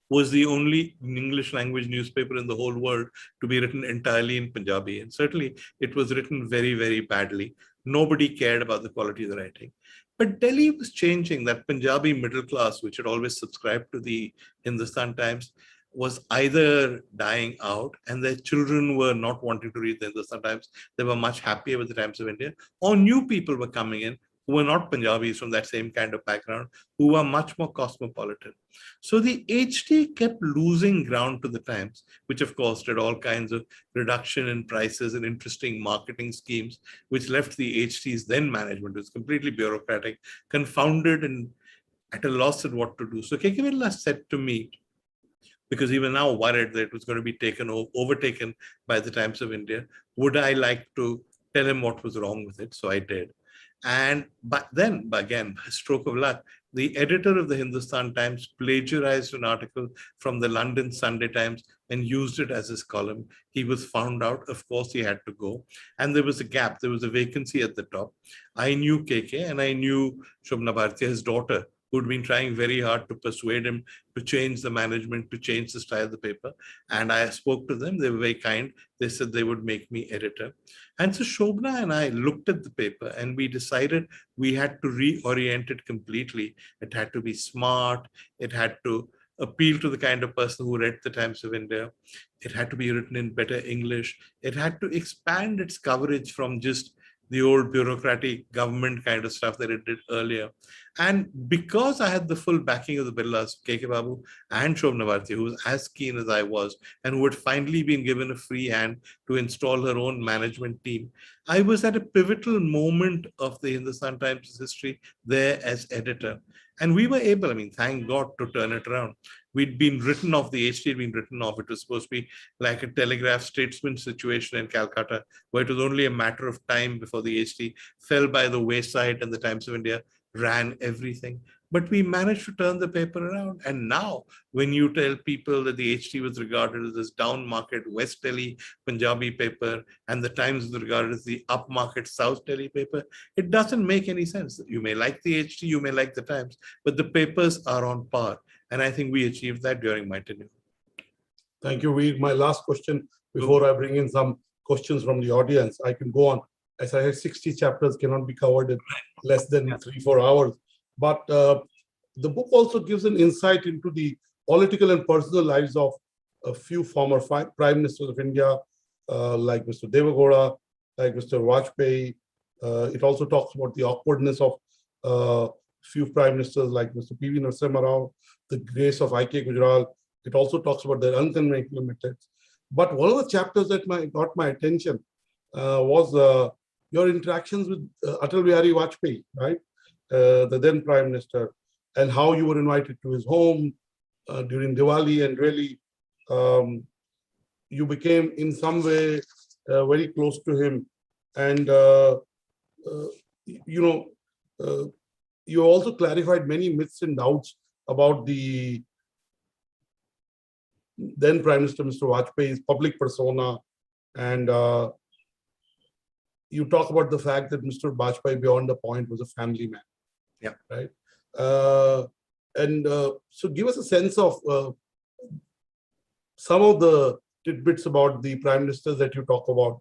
was the only English language newspaper in the whole world to be written entirely in Punjabi. And certainly it was written very, very badly. Nobody cared about the quality of the writing. But Delhi was changing. That Punjabi middle class, which had always subscribed to the Hindustan Times, was either dying out, and their children were not wanting to read the Hindustan Times. They were much happier with the Times of India, or new people were coming in who were not Punjabis from that same kind of background, who were much more cosmopolitan. So the HT kept losing ground to the Times, which of course did all kinds of reduction in prices and interesting marketing schemes, which left the HT's then management, which was completely bureaucratic, confounded and at a loss at what to do. So K.K. Birla said to me, because he was now worried that it was going to be overtaken by the Times of India, would I like to tell him what was wrong with it? So I did. And but then, again, a stroke of luck, the editor of the Hindustan Times plagiarized an article from the London Sunday Times and used it as his column. He was found out. Of course, he had to go. And there was a gap. There was a vacancy at the top. I knew KK and I knew Shobna Bhartia, his daughter, who'd been trying very hard to persuade him to change the management, to change the style of the paper. And I spoke to them. They were very kind. They said they would make me editor. And so Shobna and I looked at the paper and we decided we had to reorient it completely. It had to be smart. It had to appeal to the kind of person who read the Times of India. It had to be written in better English. It had to expand its coverage from just the old bureaucratic government kind of stuff that it did earlier. And because I had the full backing of the Birlas, KK Babu and Shobna Bharti, who was as keen as I was, and who had finally been given a free hand to install her own management team, I was at a pivotal moment of the Hindustan Times history there as editor. And we were able, I mean, thank God, to turn it around. We'd been written off, the HT had been written off. It was supposed to be like a telegraph statesman situation in Calcutta, where it was only a matter of time before the HT fell by the wayside and the Times of India ran everything. but we managed to turn the paper around. And now, when you tell people that the HT was regarded as this down market West Delhi Punjabi paper and the Times was regarded as the upmarket South Delhi paper, it doesn't make any sense. You may like the HT, you may like the Times, but the papers are on par. And I think we achieved that during my tenure. Thank you, Veer. My last question before I bring in some questions from the audience. I can go on. As I said, 60 chapters cannot be covered in less than 3-4 hours. But the book also gives an insight into the political and personal lives of a few former prime ministers of India, like Mr. Devagowda, like Mr. Vajpayee. It also talks about the awkwardness of few prime ministers like Mr. P.V. Narasimha Rao, the grace of I.K. Gujral. It also talks about their unconventional methods. But one of the chapters that got my attention was your interactions with Atal Bihari Vajpayee, right? The then Prime Minister, and how you were invited to his home during Diwali, and really you became in some way very close to him. And, you also clarified many myths and doubts about the then Prime Minister, Mr. Vajpayee's public persona. And you talk about the fact that Mr. Vajpayee, beyond a point, was a family man. Yeah. Right. So give us a sense of some of the tidbits about the prime ministers that you talk about,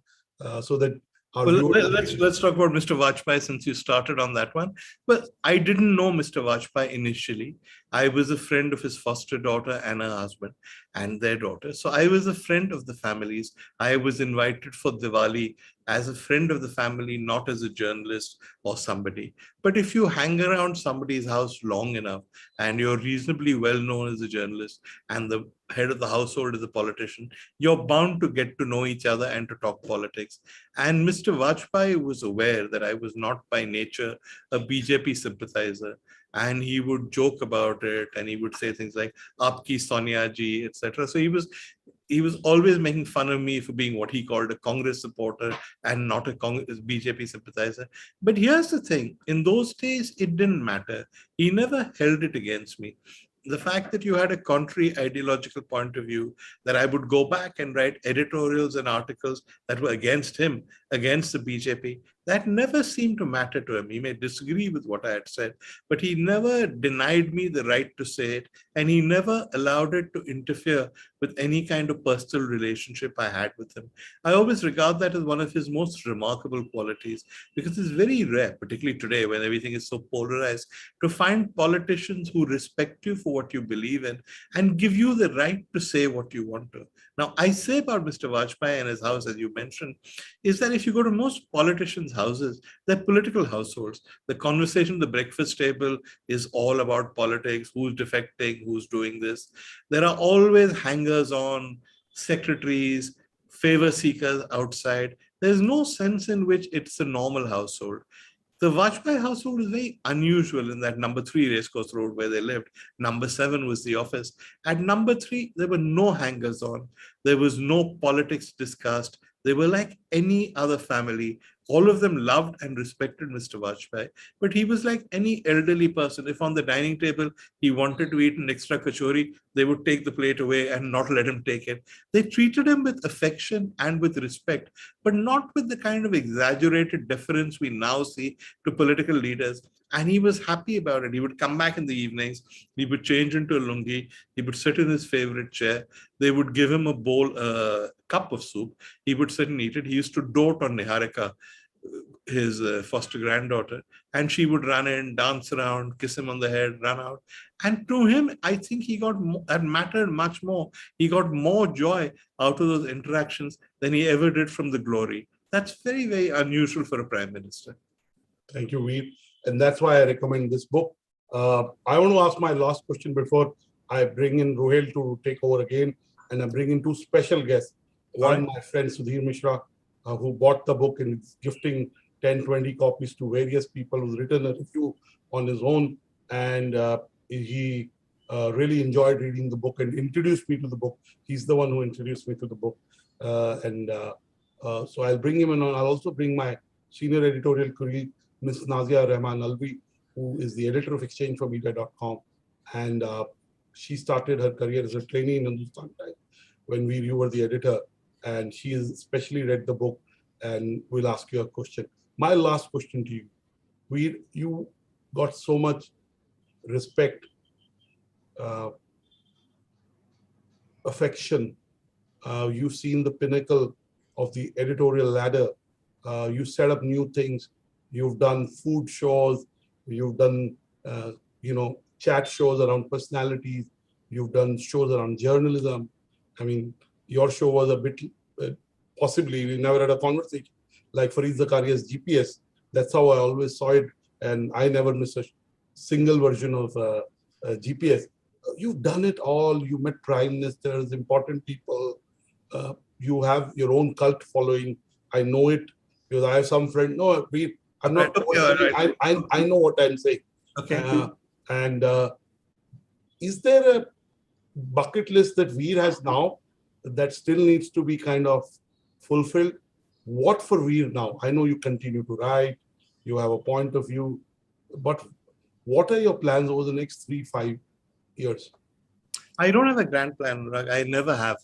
so that let's talk about Mr. Vajpayee, since you started on that one. Well, I didn't know Mr. Vajpayee initially. I was a friend of his foster daughter and her husband and their daughter. So I was a friend of the families. I was invited for Diwali as a friend of the family, not as a journalist or somebody. But if you hang around somebody's house long enough and you're reasonably well known as a journalist and the head of the household is a politician, you're bound to get to know each other and to talk politics. And Mr. Vajpayee was aware that I was not by nature a BJP sympathizer. And he would joke about it, and he would say things like "Aapki Sonia ji," etc. So he was always making fun of me for being what he called a Congress supporter and not a BJP sympathizer. But here's the thing: in those days, it didn't matter. He never held it against me. The fact that you had a contrary ideological point of view, that I would go back and write editorials and articles that were against him, against the BJP, that never seemed to matter to him. He may disagree with what I had said, but he never denied me the right to say it, and he never allowed it to interfere with any kind of personal relationship I had with him. I always regard that as one of his most remarkable qualities, because it's very rare, particularly today when everything is so polarized, to find politicians who respect you for what you believe in and give you the right to say what you want to. Now, I say about Mr. Vajpayee and his house, as you mentioned, is that if you go to most politicians' houses, they're political households. The conversation, the breakfast table is all about politics, who's defecting, who's doing this. There are always hangers-on, secretaries, favor seekers outside. There's no sense in which it's a normal household. The Vajpayee household is very unusual in that number 3 Racecourse Road where they lived. Number 7 was the office. At number 3, there were no hangers-on. There was no politics discussed. They were like any other family. All of them loved and respected Mr. Vajpayee, but he was like any elderly person. If on the dining table he wanted to eat an extra kachori, they would take the plate away and not let him take it. They treated him with affection and with respect, but not with the kind of exaggerated deference we now see to political leaders. And he was happy about it. He would come back in the evenings, he would change into a lungi, he would sit in his favorite chair. They would give him a cup of soup. He would sit and eat it. He used to dote on Niharika, his foster granddaughter, and she would run in, dance around, kiss him on the head, run out. And to him, I think that mattered much more. He got more joy out of those interactions than he ever did from the glory. That's very, very unusual for a prime minister. Thank you, Veer. And that's why I recommend this book. I want to ask my last question before I bring in Rohel to take over again, and I bring in 2 special guests. One, my friend Sudhir Mishra, who bought the book and is gifting 10-20 copies to various people, who's written a review on his own. And he really enjoyed reading the book and introduced me to the book. He's the one who introduced me to the book. So I'll bring him in. I'll also bring my senior editorial colleague, Ms. Nazia Rahman Alvi, who is the editor of exchangeformedia.com. And she started her career as a trainee in Hindustan Times when you were the editor. And she has especially read the book, and we'll ask you a question. My last question to you. You got so much respect, affection. You've seen the pinnacle of the editorial ladder. You set up new things. You've done food shows. You've done, chat shows around personalities. You've done shows around journalism. I mean, your show was a bit, possibly, we never had a conversation like Fareed Zakaria's GPS. That's how I always saw it. And I never miss a single version of GPS. You've done it all. You met prime ministers, important people. You have your own cult following. I know it because I have some friend. No, I'm not. Okay, I know what I'm saying. Okay. And is there a bucket list that Veer has now that still needs to be kind of fulfilled? What for Veer now? I know you continue to write. You have a point of view, but what are your plans over the next 3-5 years? I don't have a grand plan, Rag. I never have,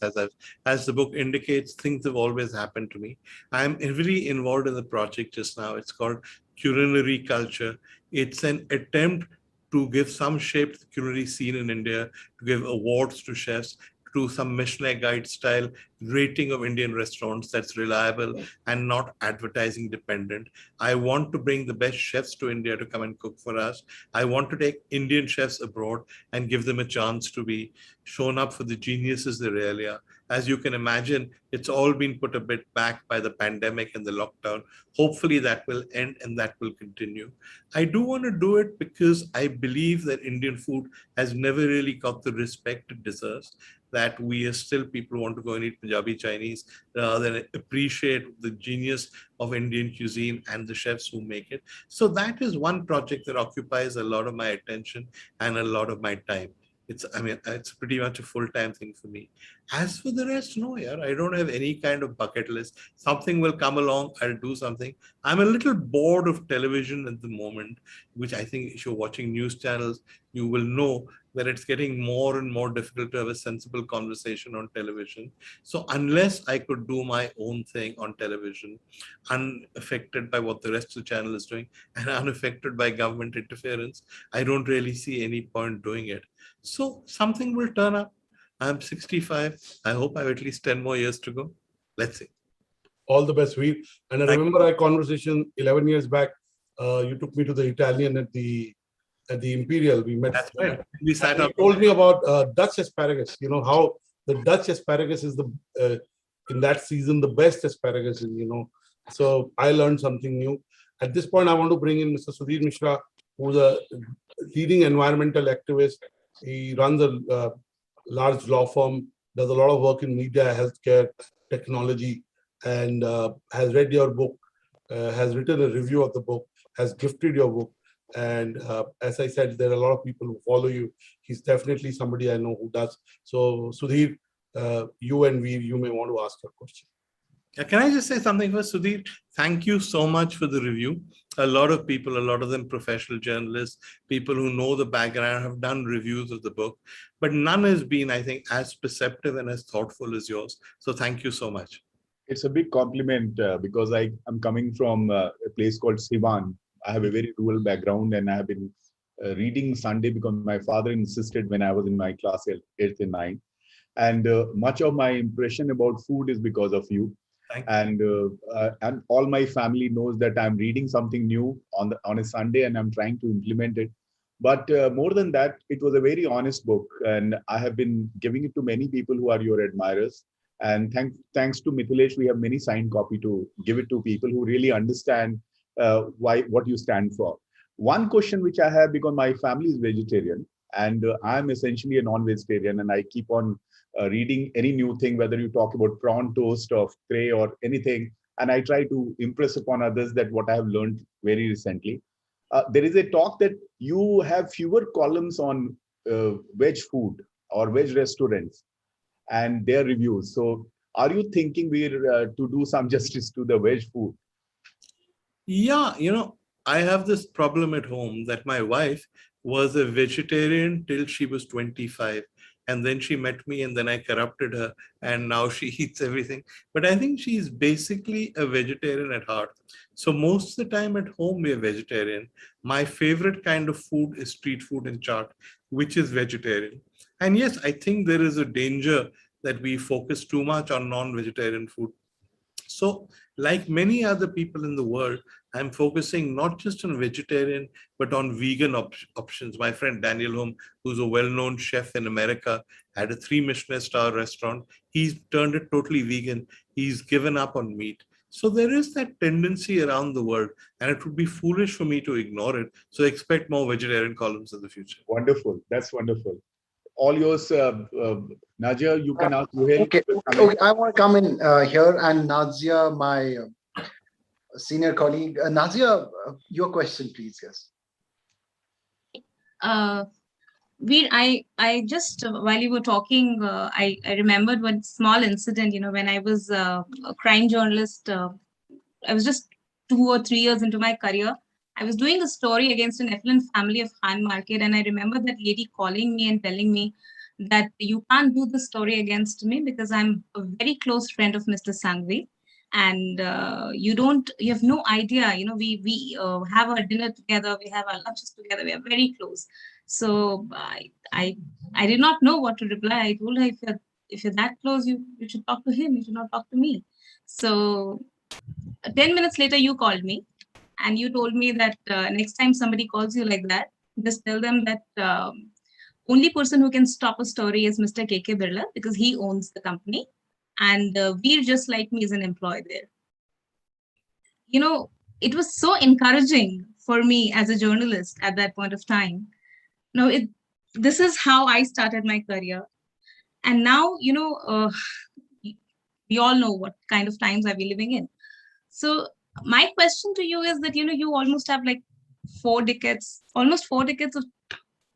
as the book indicates. Things have always happened to me. I'm really involved in the project just now. It's called Culinary Culture. It's an attempt to give some shape to the culinary scene in India, to give awards to chefs, to some Michelin guide style rating of Indian restaurants that's reliable and not advertising dependent. I want to bring the best chefs to India to come and cook for us. I want to take Indian chefs abroad and give them a chance to be shown up for the geniuses they really are. As you can imagine, it's all been put a bit back by the pandemic and the lockdown. Hopefully that will end and that will continue. I do want to do it because I believe that Indian food has never really got the respect it deserves, that we are still people who want to go and eat Punjabi Chinese rather than appreciate the genius of Indian cuisine and the chefs who make it. So that is one project that occupies a lot of my attention and a lot of my time. It's pretty much a full-time thing for me. As for the rest, no, yeah, I don't have any kind of bucket list. Something will come along, I'll do something. I'm a little bored of television at the moment, which I think if you're watching news channels, you will know that it's getting more and more difficult to have a sensible conversation on television. So unless I could do my own thing on television, unaffected by what the rest of the channel is doing and unaffected by government interference, I don't really see any point doing it. So something will turn up. I'm 65. I hope I have at least 10 more years to go. Let's see. All the best, Veer. And I remember our conversation 11 years back. You took me to the Italian at the Imperial. We met. That's right. We sat up. You told me about Dutch asparagus. You know how the Dutch asparagus is in that season the best asparagus. So I learned something new. At this point, I want to bring in Mr. Sudhir Mishra, who's a leading environmental activist. He runs a large law firm, does a lot of work in media, healthcare, technology, and has read your book, has written a review of the book, has gifted your book. And as I said, there are a lot of people who follow you. He's definitely somebody I know who does. So Sudhir, you and Veer, you may want to ask your question. Can I just say something first, Sudhir? Thank you so much for the review. A lot of people, a lot of them professional journalists, people who know the background, have done reviews of the book, but none has been, I think, as perceptive and as thoughtful as yours. So thank you so much. It's a big compliment because I'm coming from a place called Sivan. I have a very rural background, and I have been reading Sunday because my father insisted when I was in my class 8th and 9th. And much of my impression about food is because of you. And all my family knows that I'm reading something new on a Sunday and I'm trying to implement it. But more than that, it was a very honest book, and I have been giving it to many people who are your admirers. And thanks to Mithilesh, we have many signed copy to give it to people who really understand what you stand for. One question which I have, because my family is vegetarian and I'm essentially a non-vegetarian, and I keep on reading any new thing, whether you talk about prawn toast or tray or anything, and I try to impress upon others that what I have learned very recently. There is a talk that you have fewer columns on veg food or veg restaurants and their reviews. So are you thinking to do some justice to the veg food? Yeah, I have this problem at home that my wife was a vegetarian till she was 25. And then she met me and then I corrupted her and now she eats everything. But I think she's basically a vegetarian at heart. So most of the time at home, we're vegetarian. My favorite kind of food is street food and chaat, which is vegetarian. And yes, I think there is a danger that we focus too much on non-vegetarian food. So, like many other people in the world, I'm focusing not just on vegetarian, but on vegan options. My friend Daniel Home, who's a well-known chef in America, had a 3 Michelin star restaurant. He's turned it totally vegan. He's given up on meat. So there is that tendency around the world, and it would be foolish for me to ignore it. So expect more vegetarian columns in the future. Wonderful. That's wonderful. All yours, Nadia, you can ask Ruhail. Okay, I want to come in here, and Nazia, my senior colleague. Nazia, your question, please. Yes. Veer, I just while you were talking, I remembered one small incident. When I was a crime journalist, I was just 2 or 3 years into my career. I was doing a story against an affluent family of Khan Market, and I remember that lady calling me and telling me that you can't do the story against me because I'm a very close friend of Mr. Sanghvi, and you have no idea. We have our dinner together, we have our lunches together, we are very close. So I did not know what to reply. I told her, if you're that close, you should talk to him. You should not talk to me. So 10 minutes later, you called me and you told me that next time somebody calls you like that, just tell them that only person who can stop a story is Mr. KK Birla because he owns the company. And Veer, just like me, is an employee there. It was so encouraging for me as a journalist at that point of time. Now, this is how I started my career. And now, we all know what kind of times are we living in. So my question to you is that, you almost have like almost 4 decades of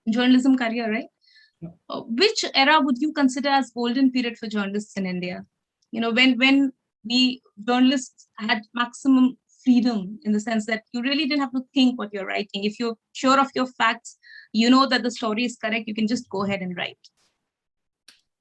journalism career, right? Which era would you consider as golden period for journalists in India? When the journalists had maximum freedom in the sense that you really didn't have to think what you're writing. If you're sure of your facts, you know that the story is correct, you can just go ahead and write.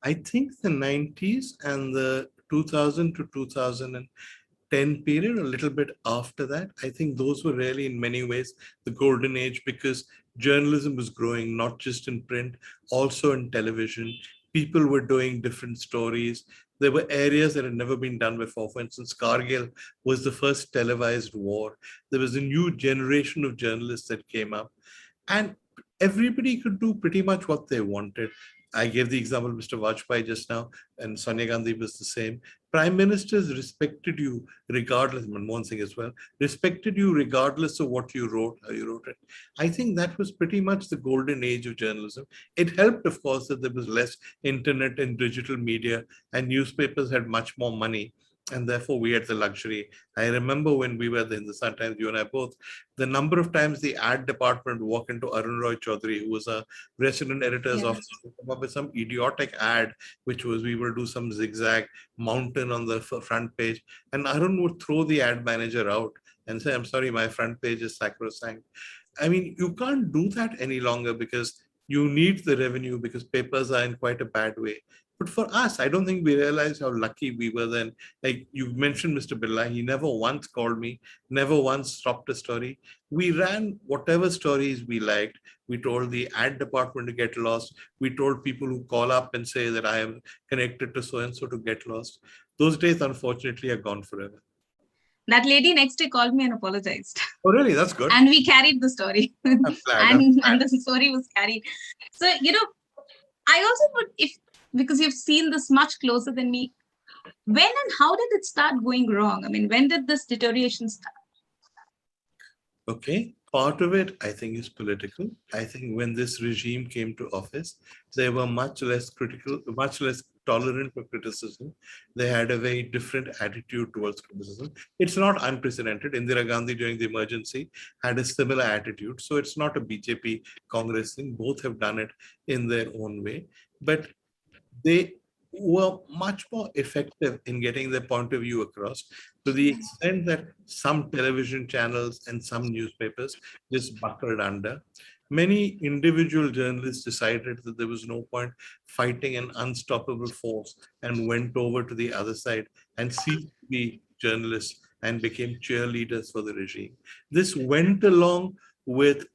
I think the 90s and the 2000 to 2010 period, a little bit after that, I think those were really in many ways the golden age because journalism was growing, not just in print, also in television. People were doing different stories. There were areas that had never been done before. For instance, Kargil was the first televised war. There was a new generation of journalists that came up. And everybody could do pretty much what they wanted. I gave the example of Mr. Vajpayee just now, and Sonia Gandhi was the same. Prime ministers respected you regardless, Manmohan Singh as well, respected you regardless of what you wrote, how you wrote it. I think that was pretty much the golden age of journalism. It helped, of course, that there was less internet and digital media, and newspapers had much more money. And therefore, we had the luxury. I remember when we were at the Hindustan Times, you and I both, the number of times the ad department would walk into Arun Roy Chaudhary, who was a resident editor's office, to come up with some idiotic ad, which was we will do some zigzag mountain on the front page. And Arun would throw the ad manager out and say, I'm sorry, my front page is sacrosanct. I mean, you can't do that any longer because you need the revenue because papers are in quite a bad way. But for us, I don't think we realized how lucky we were then. Like you mentioned, Mr. Birla, he never once called me, never once stopped a story. We ran whatever stories we liked. We told the ad department to get lost. We told people who call up and say that I am connected to so-and-so to get lost. Those days, unfortunately, are gone forever. That lady next day called me and apologized. Oh, really? That's good. And we carried the story. I'm glad, and the story was carried. So, I also would, because you've seen this much closer than me, when and how did it start going wrong? I mean, when did this deterioration start? Okay, part of it, I think, is political. I think when this regime came to office, they were much less critical, much less tolerant for criticism. They had a very different attitude towards criticism. It's not unprecedented. Indira Gandhi during the emergency had a similar attitude. So it's not a BJP Congress thing. Both have done it in their own way. But they were much more effective in getting their point of view across, to the extent that some television channels and some newspapers just buckled under. Many individual journalists decided that there was no point fighting an unstoppable force and went over to the other side and ceased to be journalists and became cheerleaders for the regime. This went along with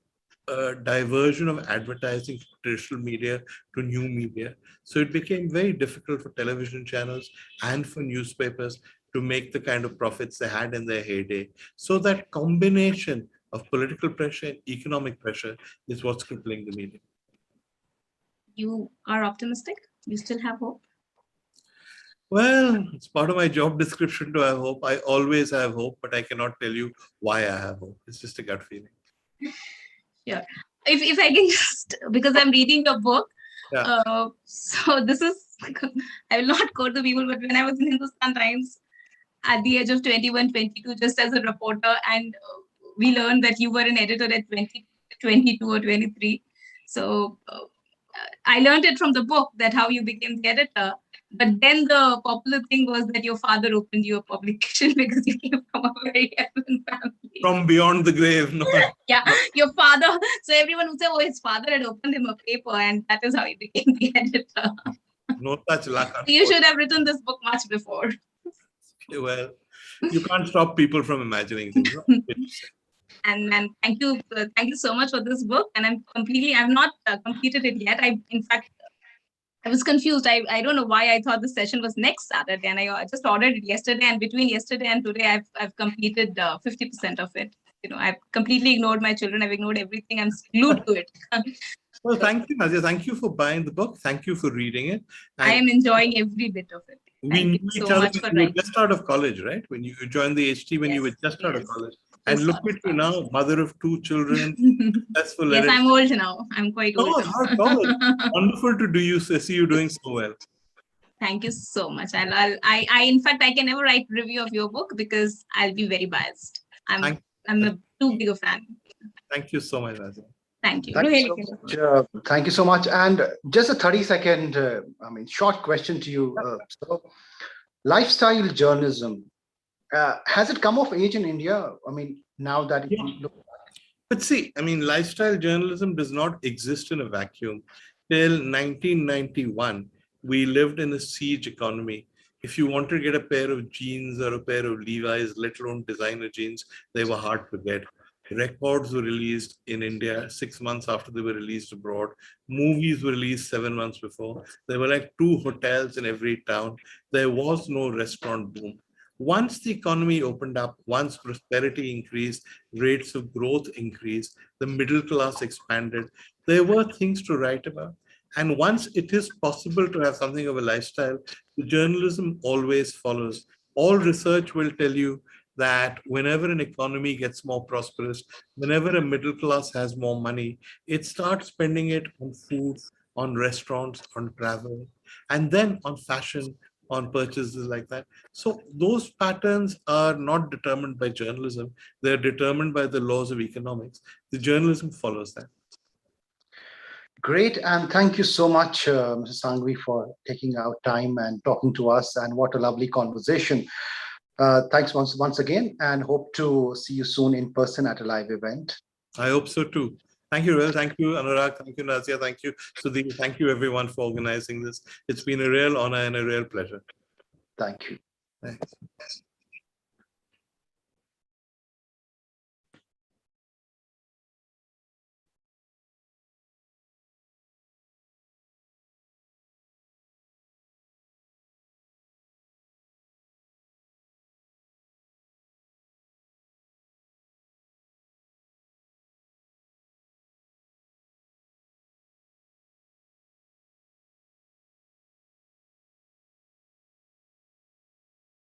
a diversion of advertising from traditional media to new media. So it became very difficult for television channels and for newspapers to make the kind of profits they had in their heyday. So that combination of political pressure and economic pressure is what's crippling the media. You are optimistic? You still have hope? Well, it's part of my job description to have hope. I always have hope, but I cannot tell you why I have hope. It's just a gut feeling. Sure. If I can just, because I'm reading your book, Yeah. so this is, I will not quote the people, but when I was in Hindustan Times at the age of 21, 22, just as a reporter, and we learned that you were an editor at 20, 22 or 23. So I learned it from the book, that how you became the editor. But then the popular thing was that your father opened you a publication because you came from a very affluent family. From beyond the grave. No. Yeah, your father. So everyone would say, oh, his father had opened him a paper, and that is how he became the editor. No such luck. So you should have written this book much before. Well, you can't stop people from imagining things. And thank you so much for this book. And I've not completed it yet. In fact, I was confused. I don't know why I thought the session was next Saturday, and I just ordered it yesterday. And between yesterday and today, I've completed 50% of it. You know, I've completely ignored my children. I've ignored everything. I'm glued to it. Well, thank you, Nazia. Thank you for buying the book. Thank you for reading it. And I am enjoying every bit of it. we knew each other when you were just out of college, right? When you joined the HT, when you were just out of college. And look at you now, mother of 2 children, successful. Yes, I'm old now. I'm quite old. Wonderful to see you doing so well. Thank you so much. In fact, I can never write review of your book because I'll be very biased. I'm a too big a fan. Thank you so much, Nazia. Thank you. Thank you so much. And just a 30-second, short question to you. So, lifestyle journalism, has it come of age in India? I mean, now that you look back. But see, lifestyle journalism does not exist in a vacuum. Till 1991, we lived in a siege economy. If you wanted to get a pair of jeans or a pair of Levi's, let alone designer jeans, they were hard to get. Records were released in India 6 months after they were released abroad. Movies were released 7 months before. There were like 2 hotels in every town. There was no restaurant boom. Once the economy opened up, once prosperity increased, rates of growth increased, the middle class expanded, there were things to write about. And once it is possible to have something of a lifestyle, the journalism always follows. All research will tell you that whenever an economy gets more prosperous, whenever a middle class has more money, it starts spending it on food, on restaurants, on travel, and then on fashion, on purchases like that. So those patterns are not determined by journalism. They're determined by the laws of economics. The journalism follows that. Great. And thank you so much, Mrs. Sanghvi, for taking out time and talking to us. And what a lovely conversation. Thanks once again, and hope to see you soon in person at a live event. I hope so too. Thank you, Will. Thank you, Anurag. Thank you, Nazia. Thank you, Sudhi. Thank you, everyone, for organizing this. It's been a real honor and a real pleasure. Thank you. Thanks.